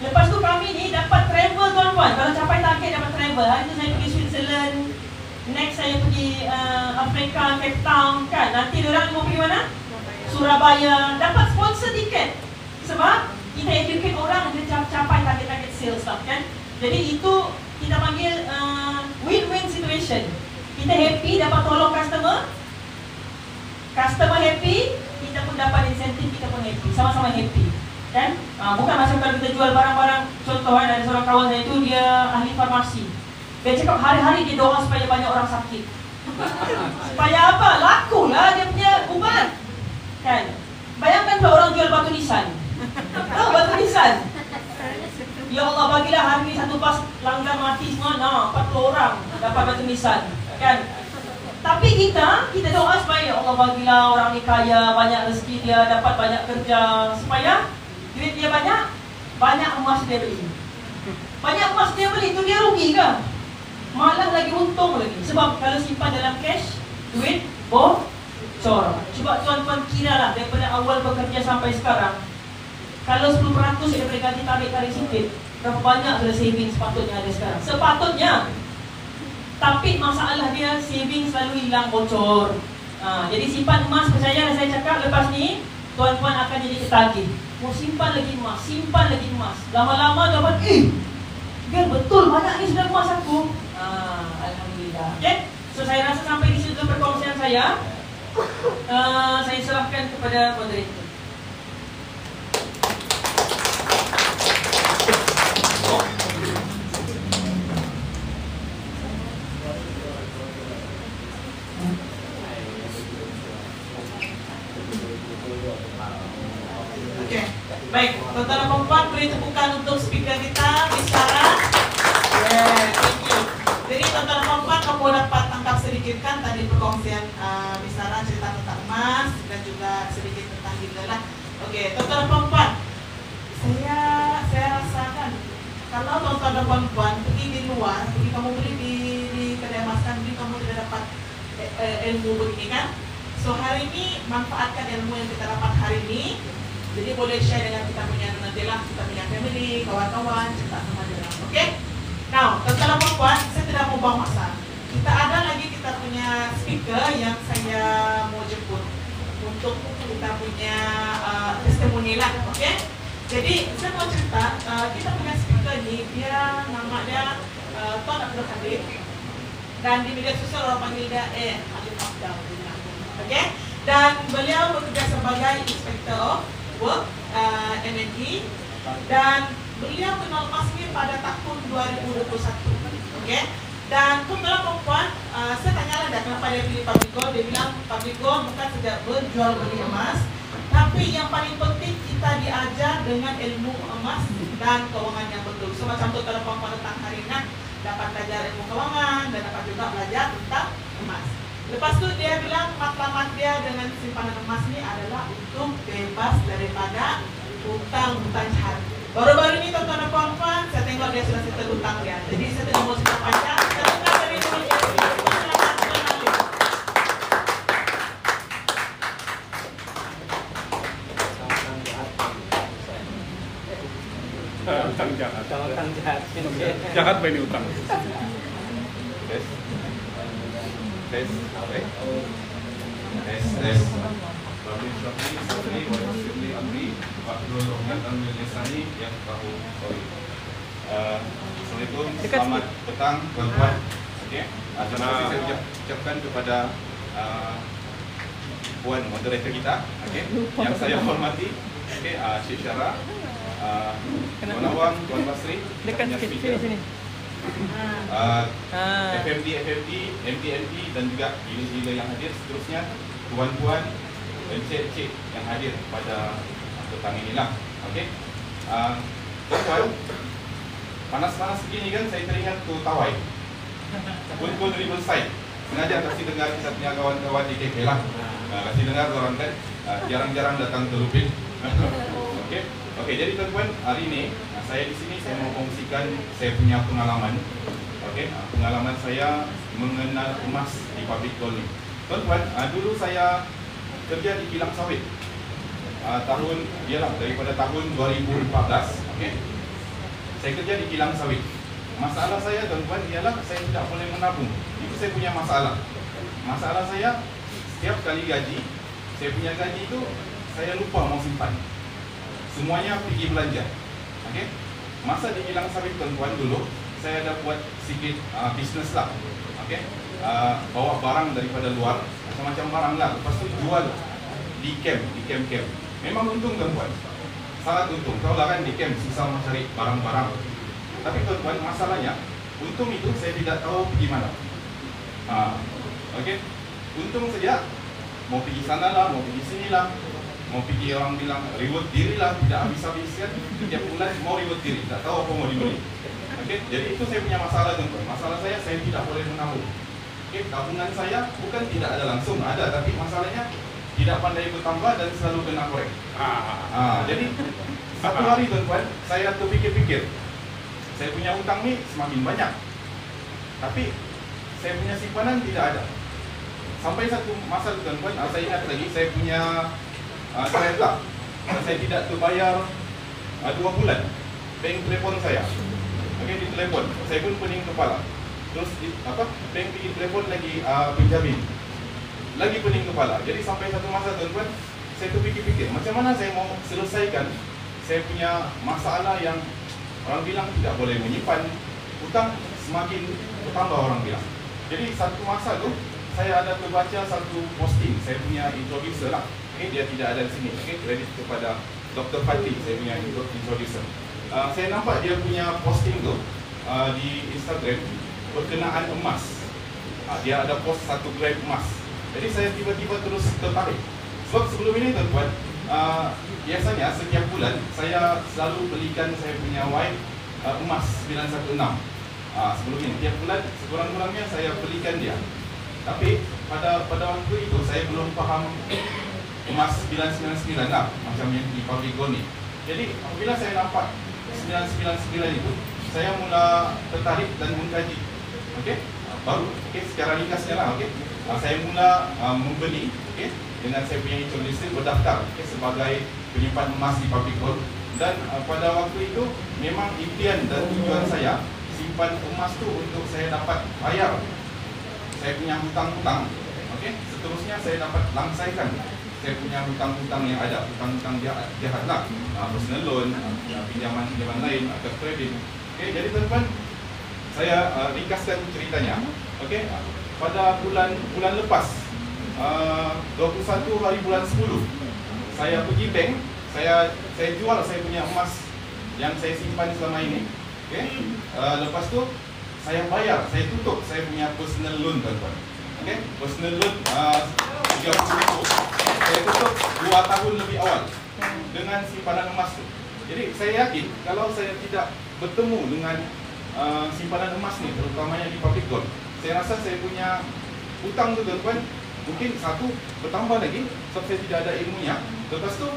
Lepas tu kami ni dapat travel tuan-tuan. Kalau capai target dapat travel. Hari tu saya pergi Switzerland, next saya pergi Afrika, Cape Town, kan? Nanti diorang mau pergi mana? Surabaya. Dapat sponsor tiket. Sebab kita educate orang dia capai target-target sales lah, kan? Jadi itu kita panggil win-win situation. Kita happy dapat tolong customer, customer happy, kita pun dapat insentif, kita pun happy, sama-sama happy, kan? Bukan macam kalau kita jual barang-barang. Contoh ada seorang kawan saya itu, dia ahli farmasi. Dia cakap hari-hari dia doa supaya banyak orang sakit. Supaya apa? Lakulah dia punya ubat, kan? Bayangkan kalau orang jual batu nisan. Tahu batu nisan? Ya Allah, bagilah hari ni satu bas langgar mati semua, 40 orang dapat batu nisan, kan? Tapi kita doa supaya ya Allah bagilah orang ni kaya, banyak rezeki dia, dapat banyak kerja, supaya duit dia banyak emas dia beli. Banyak emas dia beli, tu dia rugi ke? Malah lagi untung lagi. Sebab kalau simpan dalam cash, duit bocor. Cuba tuan-tuan kira lah, daripada awal bekerja sampai sekarang, kalau 10% daripada gaji tarik sikit, berapa banyak sudah saving sepatutnya ada sekarang? Sepatutnya. Tapi masalah dia saving selalu hilang, bocor. Jadi simpan emas, percaya saya cakap lepas ni tuan-tuan akan jadi ketagih. Mau simpan lagi emas, simpan lagi emas. Lama-lama dapat, biar betul banyak ni sudah emas aku. Alhamdulillah. Okay? So saya rasa sampai di situ perkongsian saya. Saya serahkan kepada moderator. Baik, tuan-tuan dan puan, beri tepukan untuk speaker kita, Miss Sarah. mau dapat tangkap sedikit kan tadi perkongsian misalnya cerita tentang emas dan juga sedikit tentang gila lah. Oke, tuan-tuan dan puan-puan, saya rasakan kalau tuan-tuan dan puan-puan pergi di luar, pergi kamu beli di kedai emas kan, kamu tidak dapat ilmu begini kan. So hari ini manfaatkan ilmu yang kita dapat hari ini. Jadi boleh share dengan kita punya nanti lah, kita punya family, kawan-kawan, cerita sama dia. Oke? Now, tuan-tuan dan puan-puan, saya tidak mau bawa masa. Kita ada lagi kita punya speaker yang saya mau jemput untuk kita punya testimoni lah, oke? Jadi saya mau cerita, kita punya speaker ini, dia nama dia Tuan Abdul Halim, dan di media sosial orang panggil dia Halim Abdul, oke? Dan beliau bekerja sebagai Inspector of Work MNE, dan beliau kenal emas ini pada tahun 2021, oke? Dan tuan-tuan perempuan, saya tanyalah dia kenapa dia pilih public gold. Dia bilang public gold bukan saja berjual beli emas, tapi yang paling penting kita diajar dengan ilmu emas dan keuangan yang betul. So macam tuan-tuan perempuan tentang hari ini dapat belajar ilmu keuangan dan dapat juga belajar tentang emas. Lepas itu dia bilang matlamat dia dengan simpanan emas ini adalah untuk bebas daripada hutang-hutang jahat. Baru-baru ini tuan-tuan dan puan-puan, saya tengok dia sudah settle hutang dia. Jadi saya tidak mau cerita panjang. Saya dengar dari dulu dia. Utang jahat. Utang jahat. Jahat main utang. Tes. Tes. Oke. Tes. Tes. Rabbi Syafri, Syafri, wa Syafri Amri, Abdul Rahman Milisani yang tahu. Assalamualaikum, selamat petang tuan-tuan. Okey. Terima kasih saya ucapkan kepada puan moderator kita, okey, yang saya hormati, okey, Syed Syara, Tuan Awang, Tuan Basri, Dekat sini. FMD, MD dan juga gila-gila yang hadir, seterusnya tuan-tuan dan cik-cik yang hadir pada petang inilah. Okey. Tuan-tuan, panas-panas begini kan saya teringat tu Tawai. Pun Riverside. Sengaja kasih dengar kita punya kawan-kawan di KK lah. Kasih dengar orang kan jarang-jarang datang ke Lupin. Okey. Okey, jadi tuan-tuan, hari ini saya di sini saya mau kongsikan saya punya pengalaman. Okey, pengalaman saya mengenal emas di pabrik gold ni. Tuan-tuan, dulu saya kerja di kilang sawit. Daripada tahun 2014, okey. Saya kerja di kilang sawit. Masalah saya tuan-tuan ialah saya tidak boleh menabung. Itu saya punya masalah. Masalah saya setiap kali gaji, saya punya gaji itu saya lupa mau simpan. Semuanya pergi belanja. Okey. Masa di kilang sawit tuan-tuan dulu, saya ada buat sedikit bisnes lah. Okey. Bawa barang daripada luar, macam-macam barang lah. Lepas tu jual di camp. Memang untung tuan-tuan. Sangat untung. Tahu lah kan di camp susah mencari barang-barang. Tapi tuan-tuan, masalahnya untung itu saya tidak tahu pergi mana. Okey. Untung saja mau pergi sana lah, mau pergi sini lah. Mau pergi orang bilang reward diri lah, tidak habis-habis kan. Setiap bulan mau reward diri, tak tahu apa mau dibeli. Okey. Jadi itu saya punya masalah tuan-tuan. Masalah saya tidak boleh menabung. Okey, tabungan saya bukan tidak ada langsung, ada, tapi masalahnya tidak pandai bertambah dan selalu kena korek. Jadi satu hari tuan-tuan, saya terfikir-fikir, saya punya utang ni semakin banyak, tapi saya punya simpanan tidak ada. Sampai satu masa tuan-tuan, saya ingat lagi saya punya kereta, saya tidak terbayar 2 bulan. Bank telefon saya, okey, di telefon, saya pun pening kepala. Terus bank pergi telefon lagi penjamin, lagi pening kepala. Jadi sampai satu masa tuan-tuan, saya terfikir-fikir macam mana saya mau selesaikan saya punya masalah yang orang bilang tidak boleh menyimpan hutang, semakin bertambah orang bilang. Jadi satu masa tu saya ada terbaca satu posting, saya punya introducer lah. Okay, dia tidak ada di sini. Okay, kredit kepada Dr. Fatih, saya punya introducer. Saya nampak dia punya posting tu di Instagram berkenaan emas. Dia ada post 1 gram emas. Jadi saya tiba-tiba terus tertarik. Sebab sebelum ini tuan-tuan, biasanya setiap bulan saya selalu belikan saya punya wife emas 916. sebelum ini tiap bulan sekurang-kurangnya saya belikan dia. Tapi pada waktu itu saya belum paham emas 999 lah, macam yang di Public Gold ni. Jadi apabila saya nampak 999 itu, saya mula tertarik dan mengkaji. Okey, baru secara ringkasnya lah. Saya mula membeli, dengan saya punya income listrik berdaftar sebagai penyimpan emas di Public Gold. Dan pada waktu itu memang impian dan tujuan saya simpan emas tu untuk saya dapat bayar saya punya hutang-hutang. Seterusnya saya dapat langsaikan saya punya hutang-hutang yang ada, hutang-hutang jahat lah, personal loan, pinjaman lain atau kredit. Jadi tuan-tuan, saya ringkaskan ceritanya. Pada bulan lepas, 21 hari bulan 10, saya pergi bank, saya jual saya punya emas yang saya simpan selama ini. Lepas tu saya bayar, saya tutup saya punya personal loan, tuan-tuan. Personal loan 30,000 saya tutup 2 tahun lebih awal dengan simpanan emas tu. Jadi saya yakin kalau saya tidak bertemu dengan simpanan emas ni, terutamanya di Public Gold, saya rasa saya punya hutang tu, tuan-tuan, mungkin satu bertambah lagi sebab saya tidak ada ilmunya. Lepas tu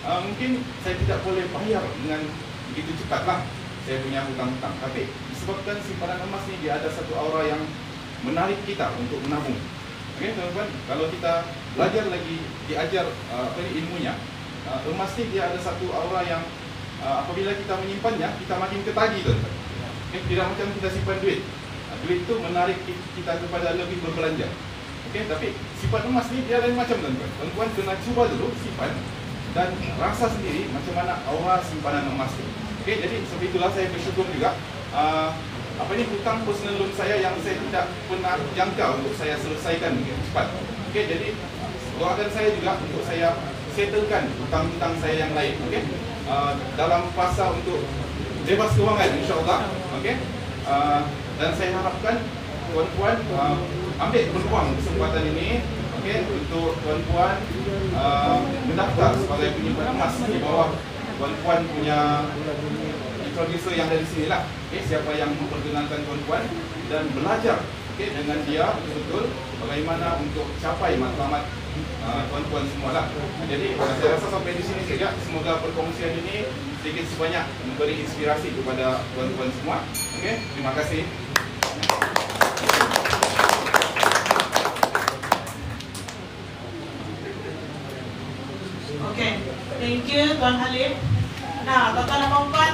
mungkin saya tidak boleh bayar dengan begitu cepatlah saya punya hutang-hutang. Tapi disebabkan simpanan emas ni dia ada satu aura yang menarik kita untuk menabung. Teman-teman, kalau kita belajar lagi, diajar ilmunya, emas ni dia ada satu aura yang apabila kita menyimpannya, kita makin ketagih, tuan-tuan. Tidak macam kita simpan duit. Duit itu menarik kita kepada lebih berbelanja. Tapi simpan emas ni dia lain macam, tuan-tuan. Tuan-tuan kena cuba dulu simpan dan rasa sendiri macam mana aura simpanan emas itu. Jadi seperti itulah saya bersyukur juga. Hutang personal loan saya yang saya tidak pernah jangka untuk saya selesaikan begitu cepat. Jadi doakan saya juga untuk saya settlekan hutang-hutang saya yang lain. Dalam fasa untuk bebas kewangan, insyaAllah. Dan saya harapkan tuan-tuan ambil peluang kesempatan ini, untuk tuan-tuan mendaftar sebagai penyimpan emas di bawah tuan-tuan punya introducer yang dari sini lah. Siapa yang memperkenalkan tuan-tuan dan belajar dengan dia betul-betul bagaimana untuk capai matlamat tuan-tuan semualah. Jadi saya rasa sampai di sini saja. Semoga perkongsian ini sedikit sebanyak memberi inspirasi kepada tuan-tuan semua. Terima kasih. Thank you Tuan Halim. Nah, tuan-tuan dan puan,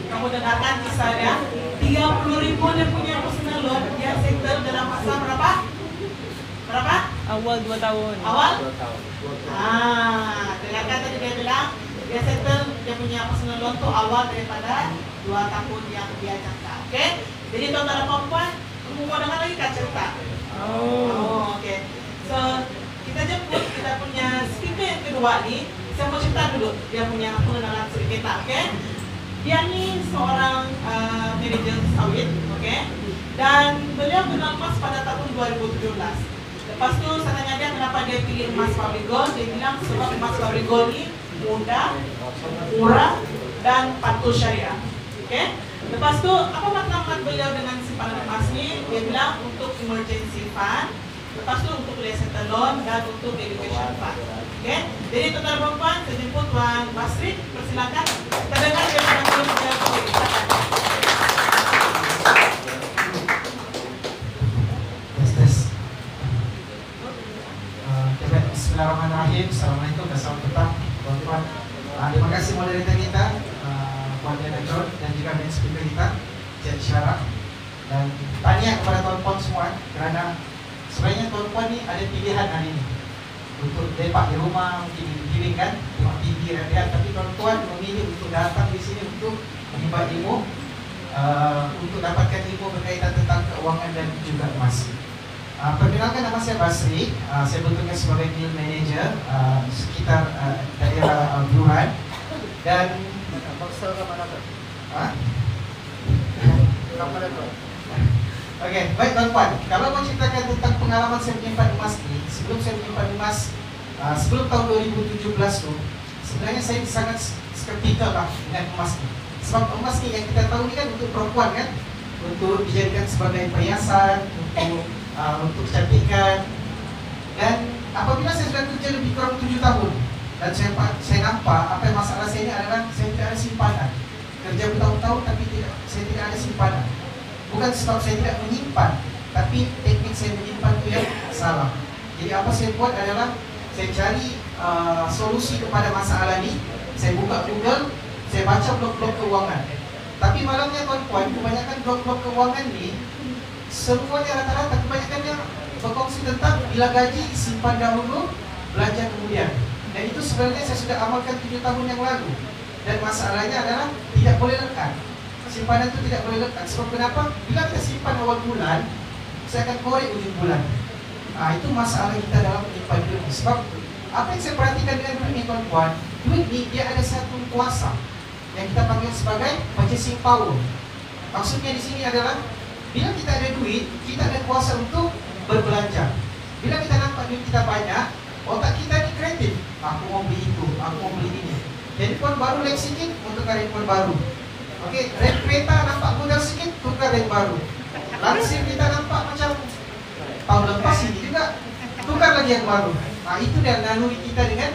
kamu dengarkan kisah dia. 30,000 dia punya personal loan, dia settle dalam masa berapa? Awal 2 tahun. Awal? 2 tahun. Dengarkan tadi dia bilang dia settle dia punya personal loan tu awal daripada 2 tahun yang dia jangka. Jadi tuan-tuan dan puan, kamu mau dengar lagi kan cerita? So kita jemput kita punya speaker yang kedua ni. Saya mau cerita dulu dia punya pengenalan sedikit, Dia ni seorang manajer sawit, dan beliau kenal emas pada tahun 2017. Lepas tu saya tanya dia kenapa dia pilih emas Public Gold. Dia bilang sebab emas Public Gold ni mudah, murah dan patuh syariah. Lepas tu apa matlamat beliau dengan simpanan emas ni? Dia bilang untuk emergency fund, lepas tu untuk lesson loan dan untuk education fund. Jadi tuan-tuan dan puan, saya jemput Tuan Basri, persilakan. Kita dengar dia punya Bismillahirrahmanirrahim. Assalamualaikum dan selamat petang tuan-tuan. Terima kasih moderator kita, Puan Diana John, dan juga main speaker kita, Cik Syarah. Dan tanya kepada tuan-tuan semua, kerana sebenarnya tuan-tuan ni ada pilihan hari ini untuk lepak di rumah, mungkin di kan, tengok TV, radio, tapi tuan-tuan memilih untuk datang di sini untuk menimba ilmu, untuk dapatkan ilmu berkaitan tentang keuangan dan juga emas. Perkenalkan, nama saya Basri, saya bertugas sebagai deal manager sekitar daerah Burhan. Dan Okey, baik tuan-tuan. Kalau mau ceritakan tentang pengalaman saya menyimpan emas ni, sebelum saya menyimpan emas, sebelum tahun 2017 tu, sebenarnya saya sangat skeptikal lah dengan emas ni. Sebab emas ni yang kita tahu ni kan untuk perempuan kan. untuk dijadikan sebagai perhiasan, untuk kecantikan. Dan apabila saya sudah kerja lebih kurang 7 tahun dan saya nampak apa yang masalah saya ini adalah saya tidak ada simpanan. Kerja bertahun-tahun tapi saya tidak ada simpanan. Bukan sebab saya tidak menyimpan, tapi teknik saya menyimpan itu yang salah. Jadi apa saya buat adalah saya cari solusi kepada masalah ini. Saya buka Google, saya baca blog-blog keuangan. Tapi malamnya tuan-tuan, kebanyakan blog-blog keuangan ni semuanya rata-rata kebanyakannya berkongsi tentang bila gaji simpan dahulu, belanja kemudian. Dan itu sebenarnya saya sudah amalkan 7 tahun yang lalu. Dan masalahnya adalah tidak boleh lekat. Simpanan itu tidak boleh lekat. Sebab kenapa? Bila kita simpan awal bulan, saya akan korek ujung bulan. Itu masalah kita dalam menyimpan duit. Sebab apa yang saya perhatikan dengan duit ni tuan-tuan, duit ni dia ada satu kuasa yang kita panggil sebagai purchasing power. Maksudnya di sini adalah bila kita ada duit, kita ada kuasa untuk berbelanja. Bila kita nampak duit kita banyak, otak kita ni kreatif. Aku mau beli itu, aku mau beli ini. Handphone baru lagi sikit, tukar handphone baru. Okey, rem kereta nampak modal sikit, tukar rem baru. Langsir kita nampak macam tahun lepas ini juga, tukar lagi yang baru. Itu dia naluri kita dengan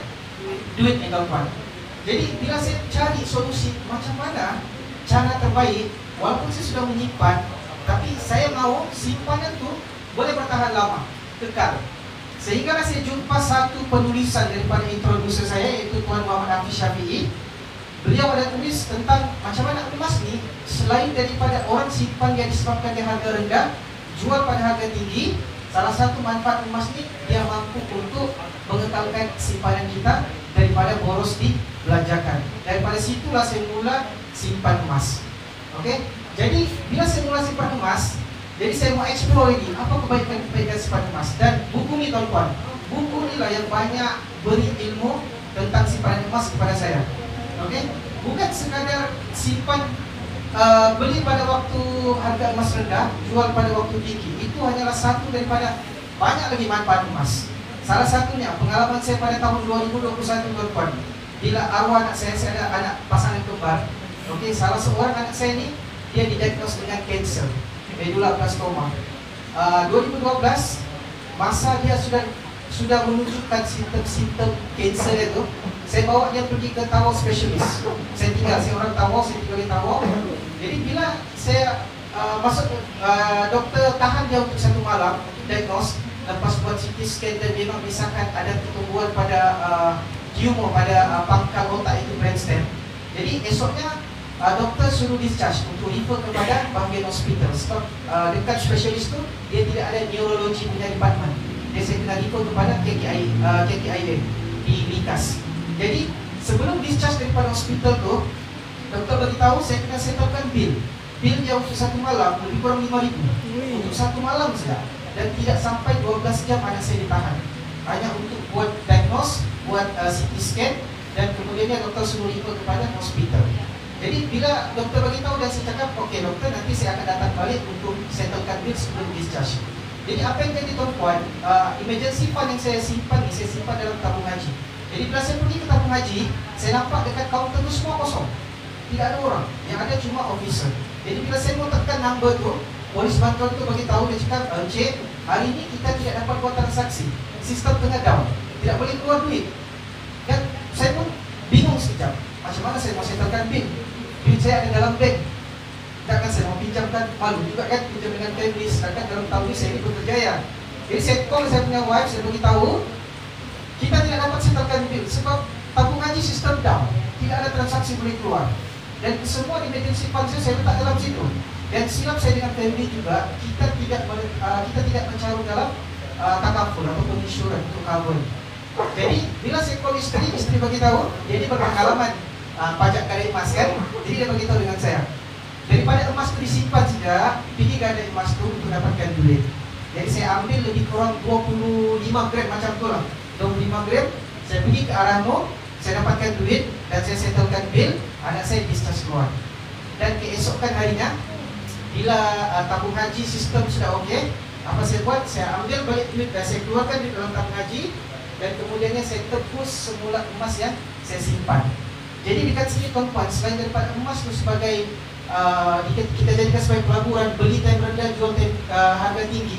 duit ni tuan-tuan. Jadi bila saya cari solusi macam mana cara terbaik, walaupun saya sudah menyimpan, tapi saya mahu simpanan tu boleh bertahan lama, kekal. Sehinggalah saya jumpa satu penulisan daripada introducer saya, iaitu Tuan Muhammad Hafiz Syafi'i. Beliau ada tulis tentang macam mana emas ni, selain daripada orang simpan yang disebabkan dia harga rendah, jual pada harga tinggi, salah satu manfaat emas ni, dia mampu untuk mengekalkan simpanan kita daripada boros dibelanjakan. Daripada situlah saya mula simpan emas. Okey, jadi bila saya mula simpan emas, jadi saya mau explore lagi apa kebaikan-kebaikan simpan emas. Dan buku ni tuan-tuan, buku ni lah yang banyak beri ilmu tentang simpanan emas kepada saya. Okey, bukan sekadar simpan beli pada waktu harga emas rendah, jual pada waktu tinggi. Itu hanyalah satu daripada banyak lagi manfaat emas. Salah satunya pengalaman saya pada tahun 2021 tuan-tuan. Bila arwah anak saya ada anak pasangan kembar. Okey, salah seorang anak saya ni dia didiagnos dengan kanser medulloblastoma. 2012 masa dia sudah menunjukkan simptom-simptom kanser itu, saya bawa dia pergi ke Tawau specialist. Saya orang Tawau, saya tinggal di Tawau. Jadi bila saya masuk, doktor tahan dia untuk 1 malam diagnose. Lepas buat CT scan dan memang disahkan ada pertumbuhan pada tumor pada pangkal otak itu brainstem. Jadi esoknya doktor suruh discharge untuk refer kepada bahagian hospital. Sebab dekat spesialis tu dia tidak ada neurologi punya department. Dia saya kena refer kepada KKIA di Likas. Jadi sebelum discharge daripada hospital tu, doktor beritahu saya kena settlekan bil. Bil dia untuk 1 malam lebih kurang 5,000 untuk 1 malam saja. Dan tidak sampai 12 jam anak saya ditahan. Hanya untuk buat diagnose, buat CT scan, dan kemudiannya doktor suruh refer kepada hospital. Jadi bila doktor beritahu dan saya cakap, okey doktor, nanti saya akan datang balik untuk settlekan bil sebelum discharge. Jadi apa yang jadi tuan-tuan, emergency fund yang saya simpan ni, saya simpan dalam tabung haji. Jadi bila saya pergi ke tabung haji, saya nampak dekat kaunter tu semua kosong. Tidak ada orang, yang ada cuma officer. Jadi bila saya mau tekan number tu, polis bantuan tu bagi tahu, dia cakap, Encik, hari ini kita tidak dapat buat transaksi. Sistem tengah down, tidak boleh keluar duit. Dan saya pun bingung sekejap. Macam mana saya mau settlekan bil? Bil saya ada dalam bank. Takkan saya mau pinjamkan, malu juga kan pinjam dengan family. Sedangkan dalam tahun ini saya ini berkerjaya. Jadi saya call saya punya wife, saya bagi tahu kita tidak dapat settlekan bil sebab tabung haji sistem down, tidak ada transaksi boleh keluar. Dan semua emergency fund saya letak dalam situ. Dan silap saya dengan family juga, kita tidak mencarum dalam takaful ataupun insurans untuk cover. Jadi bila saya call isteri bagi tahu, dia berpengalaman pajak kadar emas kan, jadi dia bagi tahu dengan saya. Daripada emas itu disimpan saja, pergi gadai emas itu untuk dapatkan duit. Jadi saya ambil lebih kurang 25 gram macam tu lah, 25 gram. Saya pergi ke arahmu, saya dapatkan duit dan saya settlekan bil, anak saya discharge keluar. Dan keesokan harinya, bila tabung haji sistem sudah okey, apa saya buat? Saya ambil balik duit dan saya keluarkan di dalam tabung haji. Dan kemudiannya saya tebus semula emas yang saya simpan. Jadi dekat sini tuan-tuan, selain daripada emas itu sebagai kita jadikan sebagai pelaburan, beli time rendah, jual time harga tinggi.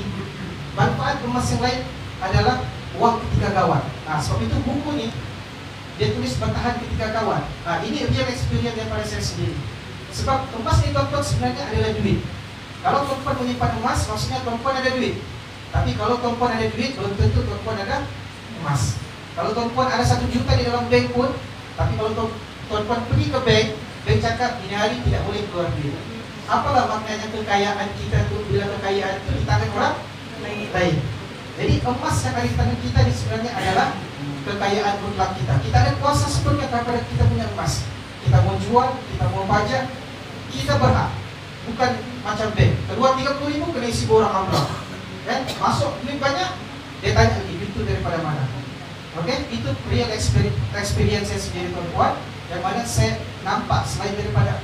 Manfaat emas yang lain adalah uang ketika gawat. Nah, sebab itu buku ni dia tulis bertahan ketika gawat. Nah, ini real experience daripada saya sendiri. Sebab emas ni tuan-tuan sebenarnya adalah duit. Kalau tuan-tuan menyimpan emas, maksudnya tuan-tuan ada duit. Tapi kalau tuan-tuan ada duit, belum tentu tuan-tuan ada emas. Kalau tuan-tuan ada 1 juta di dalam bank pun, tapi kalau tuan-tuan pergi ke bank, bank cakap ini hari tidak boleh keluar duit. Apalah maknanya kekayaan kita tu bila kekayaan itu di tangan orang lain. Jadi emas yang ada di tangan kita ini sebenarnya adalah kekayaan mutlak kita. Kita ada kuasa sepenuhnya kepada kita punya emas. Kita mau jual, kita mau pajak, kita berhak. Bukan macam bank. Keluar 30,000 kena isi borang amrah. Kan? Masuk duit banyak, dia tanya lagi duit itu daripada mana. Okey, itu real experience saya sendiri tuan-tuan. Yang mana saya nampak selain daripada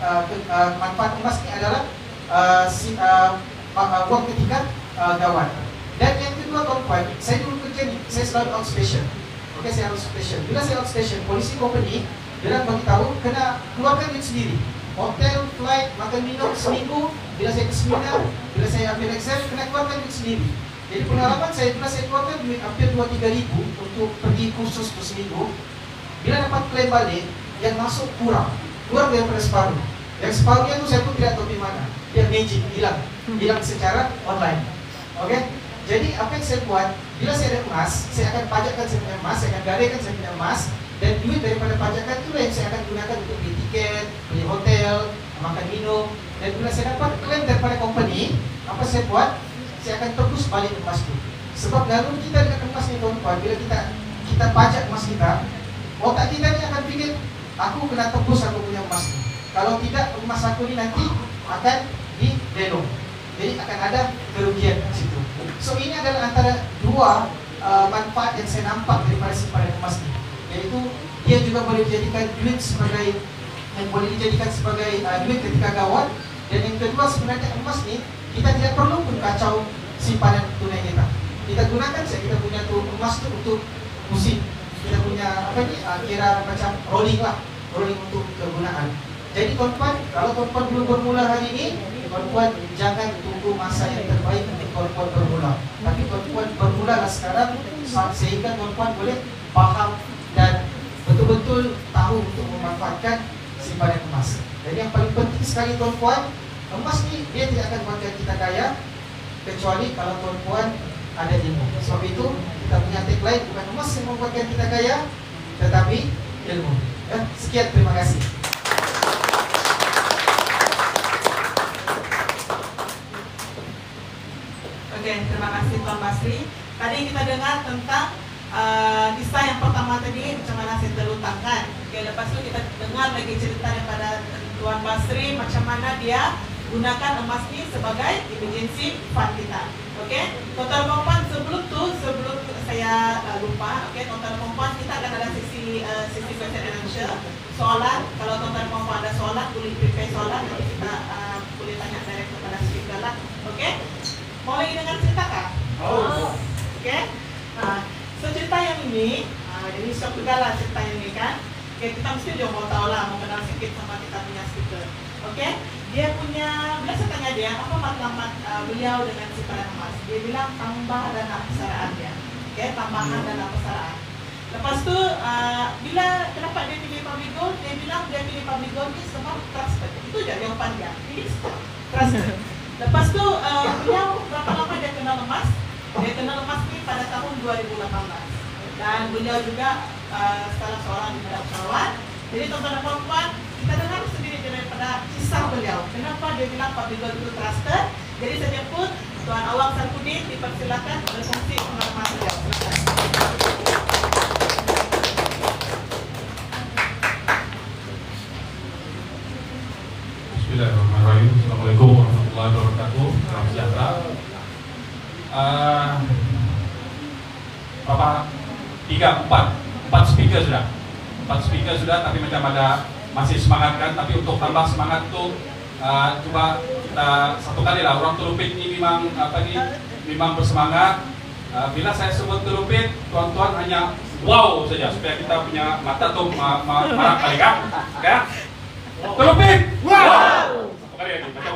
manfaat emas ini adalah uang ketika gawat. Dan yang kedua tuan-tuan, saya dulu kerja ni, saya selalu outstation. Okey, saya outstation. Bila saya outstation, polisi company dia beritahu kena keluarkan duit sendiri. Hotel, flight, makan minum seminggu. Bila saya ke seminar, bila saya ambil exam, kena keluarkan duit sendiri. Jadi pengalaman saya, bila saya keluarkan duit hampir 2-3 ribu untuk pergi kursus tu seminggu, bila dapat klaim balik, yang masuk kurang daripada separuh. Yang separuhnya tu saya pun tidak tahu di mana. Dia magic, hilang secara online. Okey? Jadi apa yang saya buat, bila saya ada emas, saya akan pajakkan saya punya emas, saya akan gadaikan saya punya emas, dan duit daripada pajakan itulah yang saya akan gunakan untuk beli tiket, beli hotel, makan minum. Dan bila saya dapat klaim daripada company, apa saya buat? Saya akan tebus balik emas itu. Sebab lalu kita dengan emas ni tuan-tuan, bila kita pajak emas kita, otak kita ni akan fikir, aku kena tebus aku punya emas ni. Kalau tidak, emas aku ni nanti akan di-delong. Jadi akan ada kerugian di situ. So ini adalah antara dua manfaat yang saya nampak daripada simpanan emas ni. Yaitu dia juga boleh dijadikan duit sebagai duit ketika gawat. Dan yang kedua sebenarnya emas ni kita tidak perlu pun kacau simpanan tunai kita. Kita gunakan saja kita punya tu emas tu untuk musim. Kita punya kira macam rolling untuk kegunaan. Jadi tuan-tuan, kalau tuan-tuan belum bermula hari ini, tuan-tuan jangan tunggu masa yang terbaik untuk tuan-tuan bermula. Tapi tuan-tuan bermulalah sekarang sehingga tuan-tuan boleh faham dan betul-betul tahu untuk memanfaatkan simpanan emas. Dan yang paling penting sekali tuan-tuan, emas ni dia tidak akan buatkan kita kaya kecuali kalau tuan-tuan ada ilmu. Sebab itu kita punya tagline bukan emas yang membuatkan kita kaya, tetapi ilmu. Sekian, terima kasih. Oke, terima kasih Tuan Basri. Tadi kita dengar tentang kisah yang pertama tadi, macam mana saya terlutangkan. Oke, lepas itu kita dengar lagi cerita daripada Tuan Basri, macam mana dia gunakan emas ini sebagai emergency fund kita. Oke, tuan-tuan perempuan, sebelum saya lupa, oke, tuan-tuan perempuan kita akan ada sesi question and answer. Soalan, kalau tuan-tuan perempuan ada soalan, boleh prepare soalan, nanti kita boleh tanya direct kepada speaker lah. Oke, mau lagi dengar cerita kah? Oke, nah, so cerita yang ini, jadi shock juga lah cerita yang ini kan. Oke, kita mesti juga mau tahu lah, mau kenal sedikit sama kita punya speaker. Oke, dia punya, bila saya tanya dia, apa matlamat beliau dengan simpanan emas? Dia bilang tambah dana persaraan dia. Oke, tambahan dana persaraan. Lepas tu, bila kenapa dia pilih public gold? Dia bilang dia pilih public gold ni sebab trusted. Itu je jawapan dia. Pilih trusted. Lepas tu, beliau berapa lama dia kenal emas? Dia kenal emas ni pada tahun 2018. Dan beliau juga salah seorang di bidang pesawat. Jadi tuan-tuan dan puan-puan, kita dengar sendiri daripada kisah beliau. Kenapa dia bilang public gold itu trusted? Jadi saya jemput Tuan Awang Sarpudin, dipersilakan berfungsi pengalaman beliau. Bismillahirrahmanirrahim. Assalamualaikum warahmatullahi wabarakatuh. Salam sejahtera. Empat speaker sudah. 4 speaker sudah, tapi macam ada masih semangat kan. Tapi untuk tambah semangat tuh coba kita satu kali lah. Orang Telupit ini memang bersemangat. Bila saya sebut Telupit, tuan-tuan hanya wow saja supaya kita punya mata tuh marah kali kan? Ya? Telupit! Wow! Satu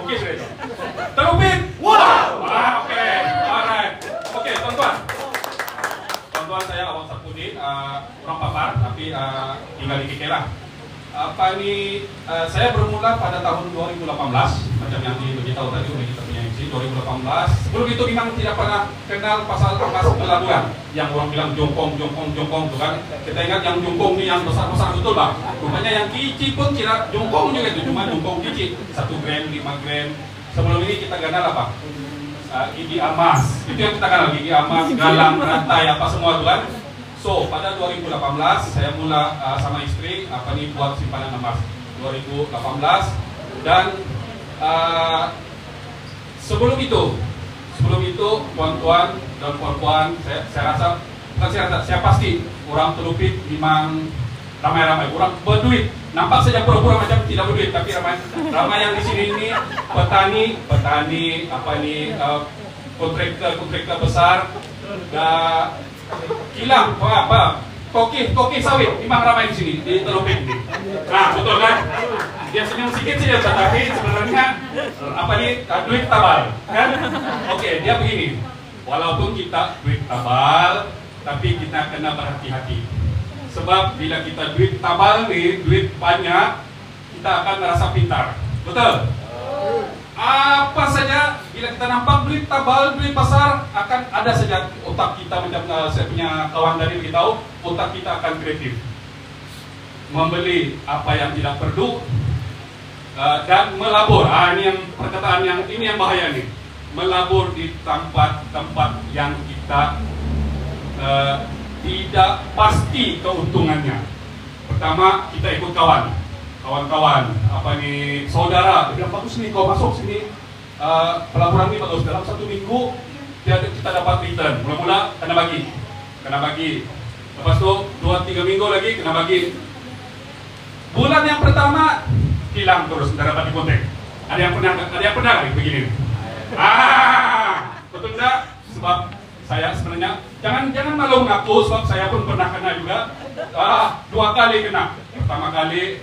Oke, sudah itu. Terlupit. Wow. Oke. Alright. Oke, tuan-tuan. Tuan-tuan, saya Awang Sapudin, orang Papar, tapi tinggal di KK lah. Saya bermula pada tahun 2018, macam yang diberitahu tadi oleh kita punya MC, 2018. Sebelum itu memang tidak pernah kenal pasal emas pelaburan. Yang orang bilang jongkong tu kan. Kita ingat yang jongkong ni yang besar-besar betul Pak. Rupanya yang kicik pun kira jongkong juga itu, cuma jongkong kicik, 1 gram, 5 gram. Sebelum ini kita kenal apa? Gigi emas. Itu yang kita kenal, gigi emas, galang, rantai, apa semua tu kan. So, pada 2018 saya mula sama istri buat simpanan emas 2018 dan sebelum itu tuan-tuan dan puan-puan saya pasti orang Telupit memang ramai-ramai orang berduit. Nampak saja pura-pura macam tidak berduit tapi ramai yang di sini ini petani kontraktor besar kilang koki sawit memang ramai di sini di Telupit. Nah, betul kan? Dia senyum sedikit saja tetapi sebenarnya duit tabal kan? Oke, dia begini. Walaupun kita duit tabal tapi kita kena berhati-hati. Sebab bila kita duit tabal nih, duit banyak, kita akan merasa pintar. Betul? Apa saja bila kita nampak duit tabal, duit besar, akan ada saja otak kita macam saya punya kawan tadi beritahu, otak kita akan kreatif, membeli apa yang tidak perlu dan melabur. Ini yang perkataan ini yang bahaya nih, melabur di tempat-tempat yang kita tidak pasti keuntungannya. Pertama kita ikut kawan-kawan, saudara, dia bilang bagus nih kau masuk sini, pelaburan ini bagus, dalam 1 minggu kita dapat return, mula-mula kena bagi, lepas itu 2-3 minggu lagi kena bagi. Bulan yang pertama hilang terus, tidak dapat dikontak. Ada yang pernah begini? Betul tidak? Sebab saya sebenarnya jangan malu mengaku, sebab saya pun pernah kena juga, 2 kali kena. Pertama kali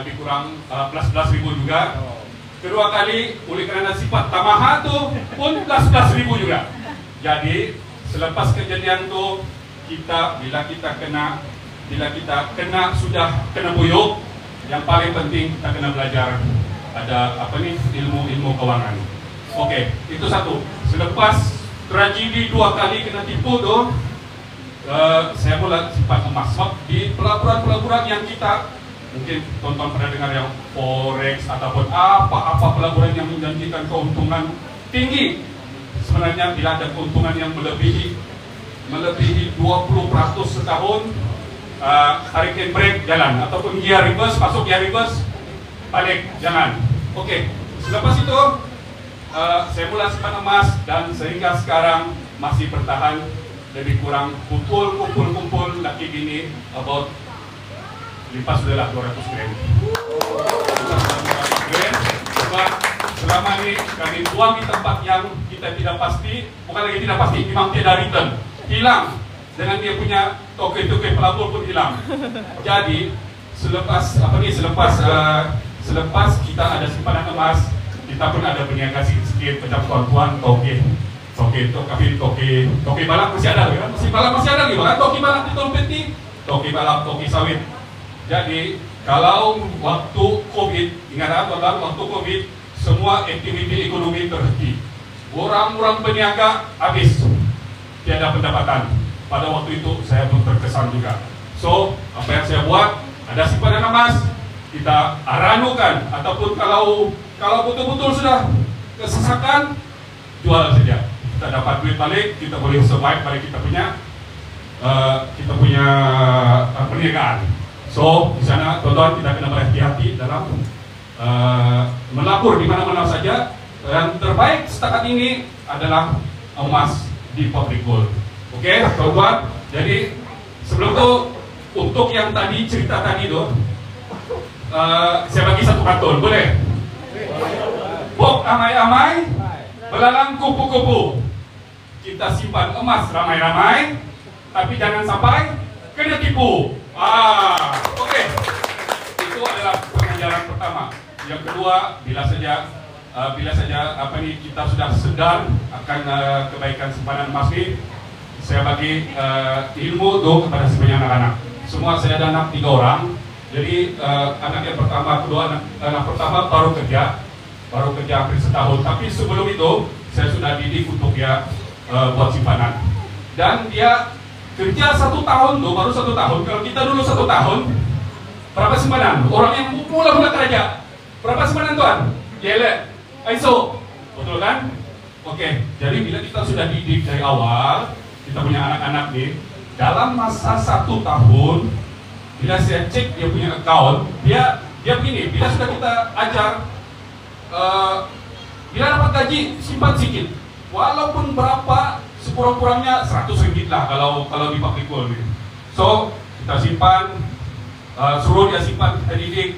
lebih kurang 11.000 juga. Kedua kali oleh kerana sifat tamaha tu pun 11.000 juga. Jadi selepas kejadian tu bila kita kena sudah kena buyuk, yang paling penting kita kena belajar ada ilmu keuangan. Oke, itu satu. Selepas tragedi 2 kali kena tipu tu, saya mulai simpan emas. Sebab di pelaburan yang kita mungkin tonton pernah dengar yang forex ataupun apa pelaburan yang menjanjikan keuntungan tinggi. Sebenarnya bila ada keuntungan yang melebihi 20% setahun, hurricane break jalan, ataupun gear reverse, masuk gear reverse balik jangan. Oke, selepas itu saya mulai simpan emas dan sehingga sekarang masih bertahan lebih kurang kumpul lagi gini about lipas sudahlah 200 gram. Sebab selama ini kami buang di tempat yang kita tidak pasti, bukan lagi tidak pasti, memang tidak return, hilang dengan dia punya toke-toke pelabur pun hilang. Jadi selepas kita ada simpanan emas, kita pun ada berniaga sedikit macam tuan-tuan toke balap masih ada kan? Masih ada gitu kan? Toke balap di Telupit ni, toke balap, toke sawit. Jadi kalau waktu COVID, ingat tuan-tuan, waktu COVID semua aktiviti ekonomi terhenti, orang-orang berniaga habis, tiada pendapatan. Pada waktu itu saya pun terkesan juga. So apa yang saya buat, ada simpanan emas, kita ranukan, ataupun kalau betul-betul sudah kesesakan, jual saja. Kita dapat duit balik, kita boleh survive balik kita punya perniagaan. So di sana tuan-tuan kita kena berhati-hati dalam melapor di mana-mana saja. Dan terbaik setakat ini adalah emas di public gold. Oke, tuan-tuan. Jadi sebelum itu untuk yang tadi cerita tadi itu, saya bagi 1 karton, boleh? Pok amai-amai, belalang kupu-kupu. Kita simpan emas ramai-ramai, tapi jangan sampai kena tipu. Oke. Itu adalah pengajaran pertama. Yang kedua, bila saja bila saja kita sudah sadar akan kebaikan simpanan emas ini, saya bagi ilmu itu kepada semuanya anak-anak. Semua saya ada anak 3 orang. Jadi anak yang pertama, kedua, anak pertama baru kerja hampir setahun. Tapi sebelum itu saya sudah didik untuk dia buat simpanan. Dan dia kerja 1 tahun tuh, baru 1 tahun. Kalau kita dulu 1 tahun, berapa simpanan? Orang yang mula-mula kerja, berapa simpanan tuan? Yele, ISO, betul kan? Oke, jadi bila kita sudah didik dari awal, kita punya anak-anak nih, dalam masa 1 tahun, bila saya cek dia punya account, dia begini, bila sudah kita ajar, bila dapat gaji, simpan sedikit, walaupun berapa, sekurang-kurangnya 100 ringgit lah kalau di public call nih. So, kita simpan, suruh dia simpan, kita didik,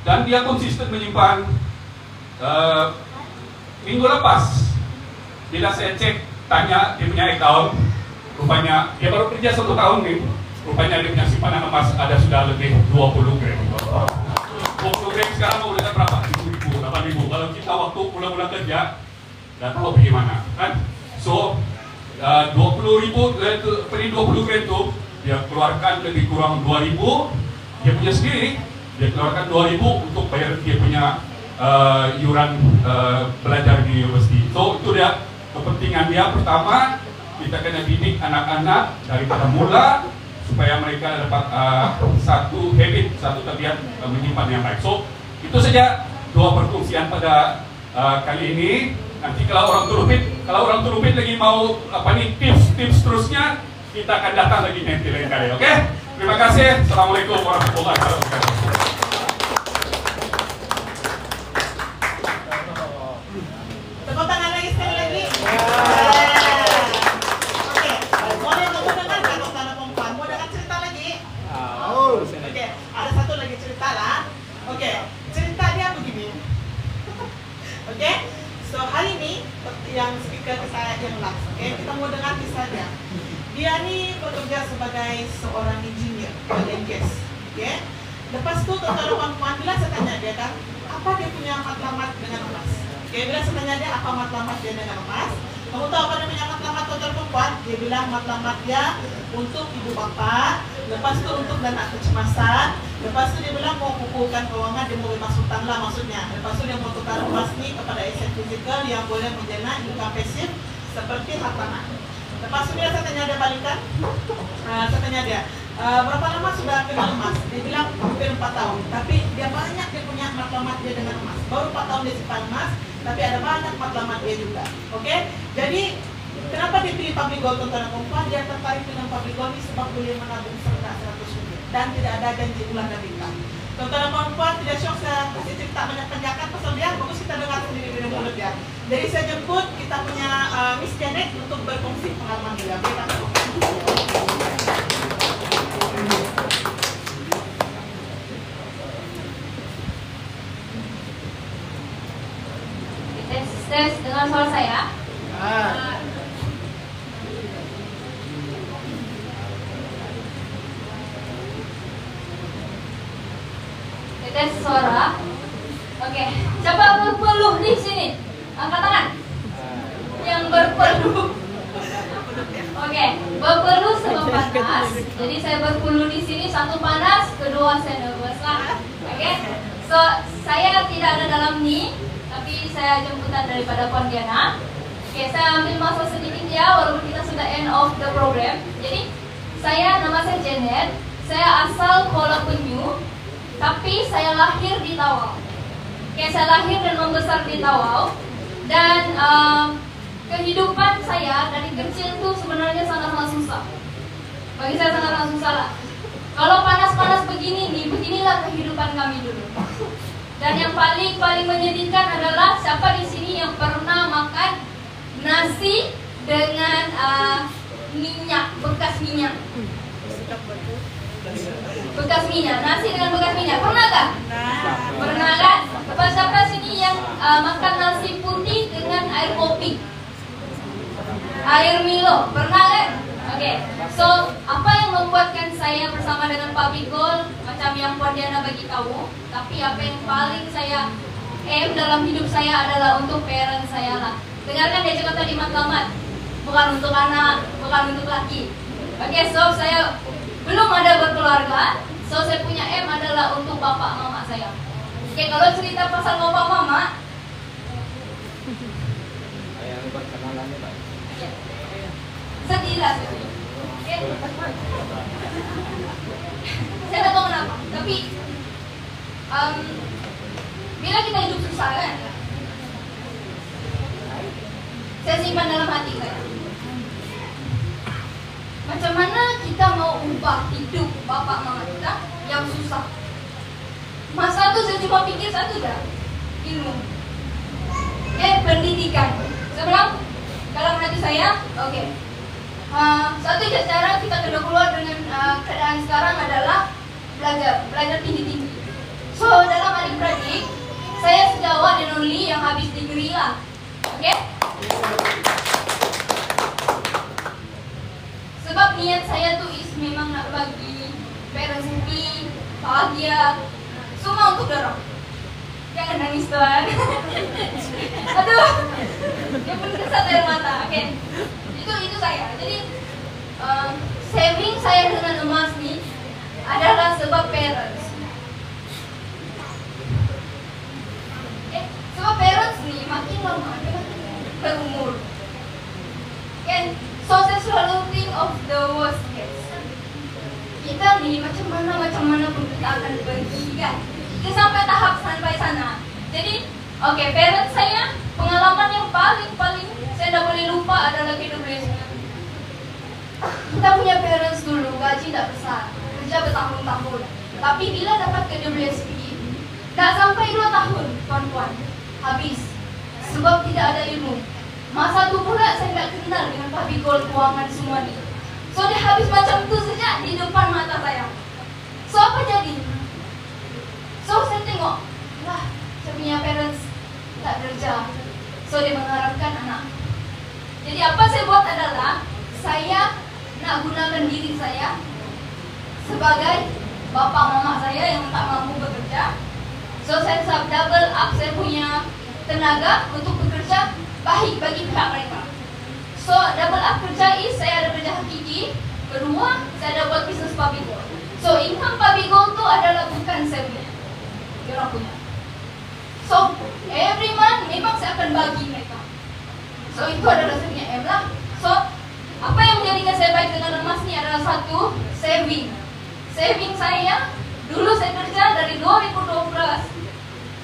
dan dia konsisten menyimpan. Minggu lepas, bila saya cek, tanya dia punya account, rupanya dia baru kerja 1 tahun nih, rupanya dia punya simpanan emas ada sudah lebih 20 gram. 20 gram sekarang mau udah berapa? 7.000, 8.000. Kalau kita waktu mula-mula kerja, nggak tahu bagaimana, kan? So, 20.000, 20 gram itu dia keluarkan lebih kurang 2.000, dia punya sendiri, dia keluarkan 2.000 untuk bayar dia punya iuran belajar di universiti. So itu dia kepentingan dia. Pertama, kita kena didik anak-anak daripada mula supaya mereka dapat satu habit, satu tabiat menyimpan yang baik. So itu saja 2 perkongsian pada kali ini. Nanti kalau orang turupit lagi mau tips terusnya, kita akan datang lagi nanti lain kali. Oke? Terima kasih. Assalamualaikum warahmatullahi wabarakatuh. Tepuk tangan lagi sekali lagi. Oke, mau yang mau dengar kan Tana Perempuan? Mau dengar cerita lagi? Oke, ada satu lagi cerita lah. Oke, cerita dia begini. Oke, so hari ini yang speaker saya yang last. Oke, kita mau dengar kisahnya. Dia ni bekerja sebagai seorang engineer oil and gas. Oke, lepas tu Tana Perempuan bila saya tanya dia kan, apa dia punya matlamat dengan emas? Oke, bila saya tanya dia apa matlamat dia dengan emas, kamu tahu apa namanya matlamat Tana Perempuan? Dia bilang matlamat dia untuk ibu bapa, lepas tu untuk dana kecemasan, lepas tu dia bilang mau kukuhkan keuangan, dia mau bebas hutang lah maksudnya. Lepas tu dia mau tukar emas ni kepada aset fizikal yang boleh menjana income pasif seperti hartanah. Lepas tu dia saya tanya dia balikan, saya tanya dia, berapa lama sudah kenal emas? Dia bilang hampir 4 tahun, tapi dia banyak dia punya matlamat dia dengan emas. Baru 4 tahun dia simpan emas, tapi ada banyak matlamat dia juga. Oke, jadi kenapa dia pilih public gold Tana Perempuan? Dia tertarik dengan public gold ini sebab boleh menabung serta 100 ringgit dan tidak ada janji ulang dan nikah. Tana Perempuan tidak syok saya kasih cerita banyak penjakan pasal dia, bagus kita dengar sendiri dari mulut dia. Jadi saya jemput kita punya Miss Janet untuk berkongsi pengalaman dia. Tes dengan suara saya. Tes suara. Oke, siapa berpeluh di sini? Angkat tangan. Yang berpeluh. Oke, berpeluh sebab panas. Jadi saya berpeluh di sini, 1 panas, kedua saya nervous lah. Oke, so saya tidak ada dalam ni, tapi saya jemputan daripada Pondiana. Oke, saya ambil masa sedikit ya, walaupun kita sudah end of the program. Jadi nama saya Janet. Saya asal Kuala Penyu, tapi saya lahir di Tawau. Oke, saya lahir dan membesar di Tawau. Dan kehidupan saya dari kecil tuh sebenarnya sangat-sangat susah. Bagi saya sangat-sangat susah lah. Kalau panas-panas begini nih, beginilah kehidupan kami dulu. Dan yang paling menyedihkan adalah siapa di sini yang pernah makan nasi dengan minyak, bekas minyak. Bekas minyak, nasi dengan bekas minyak. Pernah gak? Pernah kan? Siapa sini yang makan nasi putih dengan air kopi? Air Milo, pernah kan? Oke, so apa yang membuatkan saya bersama dengan Public Gold macam yang Pondiana bagi tahu, tapi apa yang paling saya aim dalam hidup saya adalah untuk parent saya lah. Dengarkan dia cakap tadi matlamat, bukan untuk anak, bukan untuk laki. Oke, so saya belum ada berkeluarga, so saya punya aim adalah untuk bapak mama saya. Oke, kalau cerita pasal bapak mama, sedih lah sedih. Oke. Saya tak tahu kenapa, tapi bila kita hidup susah kan, saya simpan dalam hati saya. Macam mana kita mau ubah hidup bapak mama kita yang susah? Masa itu saya cuma pikir satu dah, ilmu. Pendidikan. Saya bilang dalam hati saya, oke. Satu cara kita kena keluar dengan keadaan sekarang adalah belajar tinggi-tinggi. So dalam adik-beradik, saya sejawat dan only yang habis degree lah, oke? Sebab niat saya tuh memang nak bagi parents happy, bahagia, semua untuk dorong. Jangan nangis tuan. Aduh, dia pun kesat air mata. Oke, itu saya. Jadi saving saya dengan emas nih adalah sebab parents. Sebab parents nih makin lama dia makin berumur. Kan, so saya selalu think of the worst case. Kita nih macam mana pun kita akan pergi kan. Kita sampai tahap sampai sana. Jadi, oke, parents saya pengalaman yang paling saya tidak boleh lupa adalah KWSP. Kita punya parents dulu gaji tidak besar, kerja bertahun-tahun. Tapi bila dapat KWSP, tak sampai 2 tahun, tuan-tuan, habis. Sebab tidak ada ilmu. Masa itu pula saya tidak kenal dengan Pak Bigol keuangan semua ni. So dia habis macam tu saja di depan mata saya. So apa jadi? So saya tengok, lah saya punya parents tak kerja. So dia mengharapkan anak. Jadi apa saya buat adalah saya nak gunakan diri saya sebagai bapa mama saya yang tak mampu bekerja. So saya double up saya punya tenaga untuk bekerja baik bagi pihak mereka. So double up kerja is saya ada kerja hakiki. Kedua, saya ada buat bisnes Pak Bigol. So income Pak Bigol tu adalah bukan saya punya, dia orang punya. So every month memang saya akan bagi mereka. So itu adalah saya punya aim lah. So apa yang menjadikan saya baik dengan emas ni adalah satu, saving. Saving saya dulu saya kerja dari 2012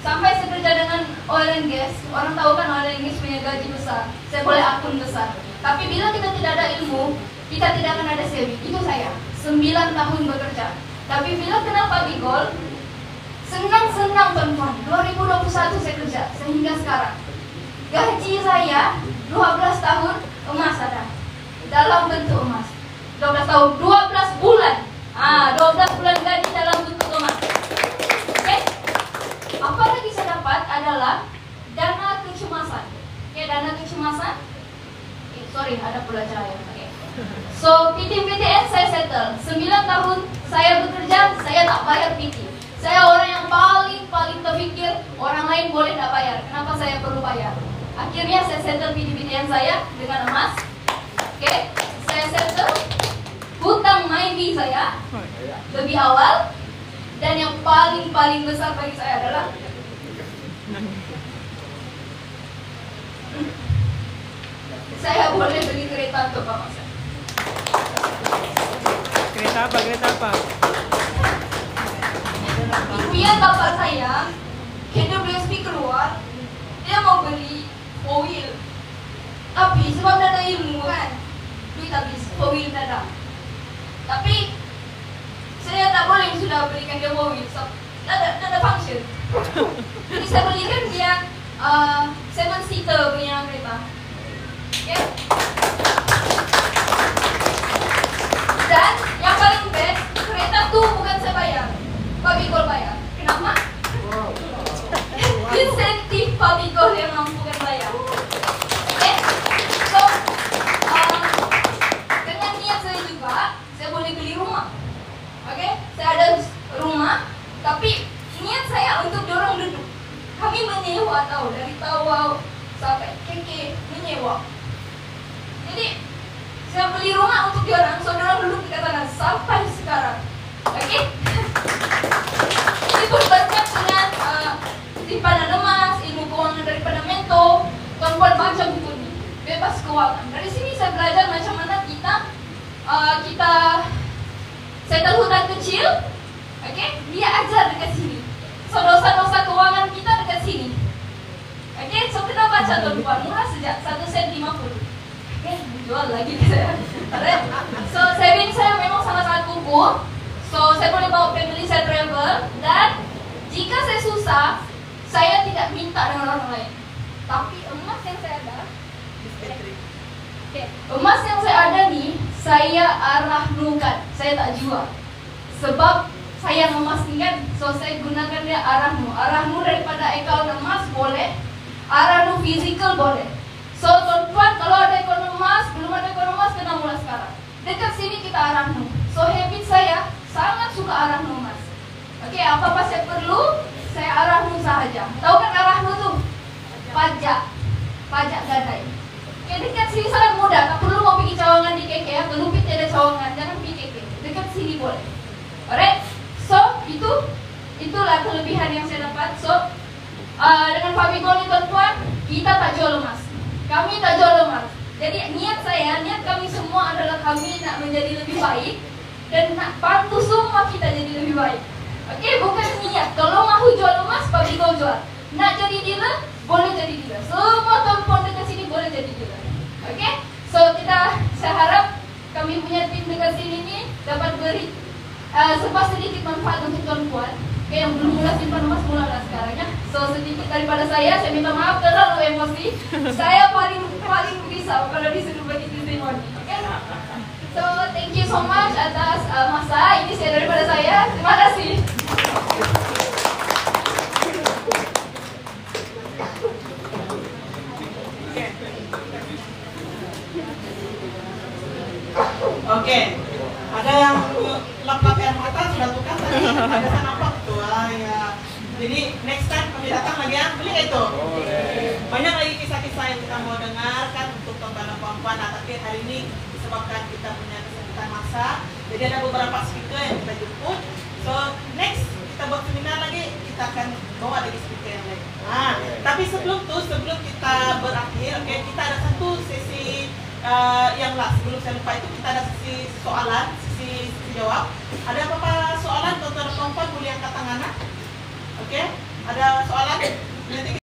sampai saya kerja dengan oil and gas. Orang tahu kan oil and gas punya gaji besar, saya boleh akun besar. Tapi bila kita tidak ada ilmu, kita tidak akan ada saving. Itu saya 9 tahun bekerja. Tapi bila kenal Pak Bigol, senang-senang teman-teman. 2021 saya kerja sehingga sekarang. Gaji saya 12 tahun emas ada. Dalam bentuk emas. 12 tahun, 12 bulan. 12 bulan gaji dalam bentuk emas. Oke? Apa lagi saya dapat adalah dana kecemasan. Ya, dana kecemasan. Sorry, ada pula cahaya. Okay. So, PT-PTN saya settle. 9 tahun saya bekerja, saya tak bayar PT. Saya orang yang paling terfikir orang lain boleh tak bayar. Kenapa saya perlu bayar? Akhirnya saya settle PT-PTN saya dengan emas. Oke, saya settle hutang MyBee saya lebih awal. Dan yang paling besar bagi saya adalah saya boleh beli kereta untuk bapak saya. Kereta apa? Impian bapak saya, KWSP keluar, dia mau beli 4-wheel. Tapi sebab tak ada ilmu kan, duit habis, 4-wheel tak ada. Tapi saya tak boleh sudah belikan dia 4-wheel, so tak ada function. Jadi saya belikan dia 7-seater punya kereta. Okay. Dan yang paling best, kereta tu bukan saya bayar, Pak Bigol bayar. Kenapa? Insentif Pak Bigol yang mampukan bayar. Okay. So dengan niat saya juga, saya boleh beli rumah. Okay. Saya ada rumah, tapi niat saya untuk dorong duduk. Kami menyewa di rumah untuk diorang, saudara duduk di kanan sampai sekarang. Oke? Itu berkat dengan simpanan emas, ilmu keuangan daripada Mento. Tuan-tuan baca buku ini, bebas keuangan. Dari sini saya belajar macam mana saya tahu hutan kecil, oke? Dia ajar dekat sini. So dosa-dosa keuangan kita dekat sini. Oke, so kita baca tuan-tuan, murah sejak 1 sen 50. Oke, jual lagi ke saya. Alright. So saving saya memang sangat-sangat kukuh. So saya boleh bawa family saya travel, dan jika saya susah, saya tidak minta dengan orang lain. Tapi emas yang saya ada, emas yang saya ada nih, saya arahnukan, saya tak jual. Sebab saya memastikan, so saya gunakan dia arahnu. Arahnu daripada account emas boleh, arahnu physical boleh. So tuan-tuan, kalau ada account emas, belum ada account emas, kena mulai sekarang. Dekat sini kita arahnu. So habit saya sangat suka arahnu emas. Oke, apa-apa saya perlu, saya arahnu sahaja. Tahu kan arahnu tuh? Pajak gadai. Oke, dekat sini sangat mudah. Tak perlu mau pergi cawangan di KK ya. Gelupit ada cawangan, jangan pergi KK. Dekat sini boleh. Alright. So itulah kelebihan yang saya dapat. So dengan Fabigol ini tuan-tuan, kita tak jual emas. Kami tak jual emas. Jadi niat kami semua adalah kami nak menjadi lebih baik dan nak bantu semua kita jadi lebih baik. Oke, bukan niat. Kalau mahu jual emas, Fabigol jual. Nak jadi dealer, boleh jadi dealer. Semua tuan-tuan dekat sini boleh jadi dealer. Oke? So saya harap kami punya tim dekat sini ni dapat beri sedikit manfaat untuk tuan-tuan. Oke, yang belum mula simpan emas, mulalah sekarang ya. So sedikit daripada saya minta maaf terlalu emosi. Saya paling risau kalau disuruh bagi testimoni. Oke? So thank you so much atas masa ini daripada saya. Terima kasih. Oke, ada yang lap-lap air mata sudah tukar tadi, ada saya nampak tuh. Ya. Jadi next time kami datang lagi ya, beli itu. Banyak lagi kisah-kisah yang kita mau dengarkan untuk perempuan-perempuan. Nah, tapi hari ini disebabkan kita punya kesempitan masa, jadi ada beberapa speaker yang kita jemput. So next kita buat seminar lagi, kita akan bawa lagi speaker yang lain. Nah, tapi sebelum kita berakhir, oke, kita ada satu sesi yang lah sebelum saya lupa itu, kita ada sesi soalan, sesi jawab. Ada apa-apa soalan, tuan-tuan perempuan boleh angkat tangan? Oke, ada soalan? Nanti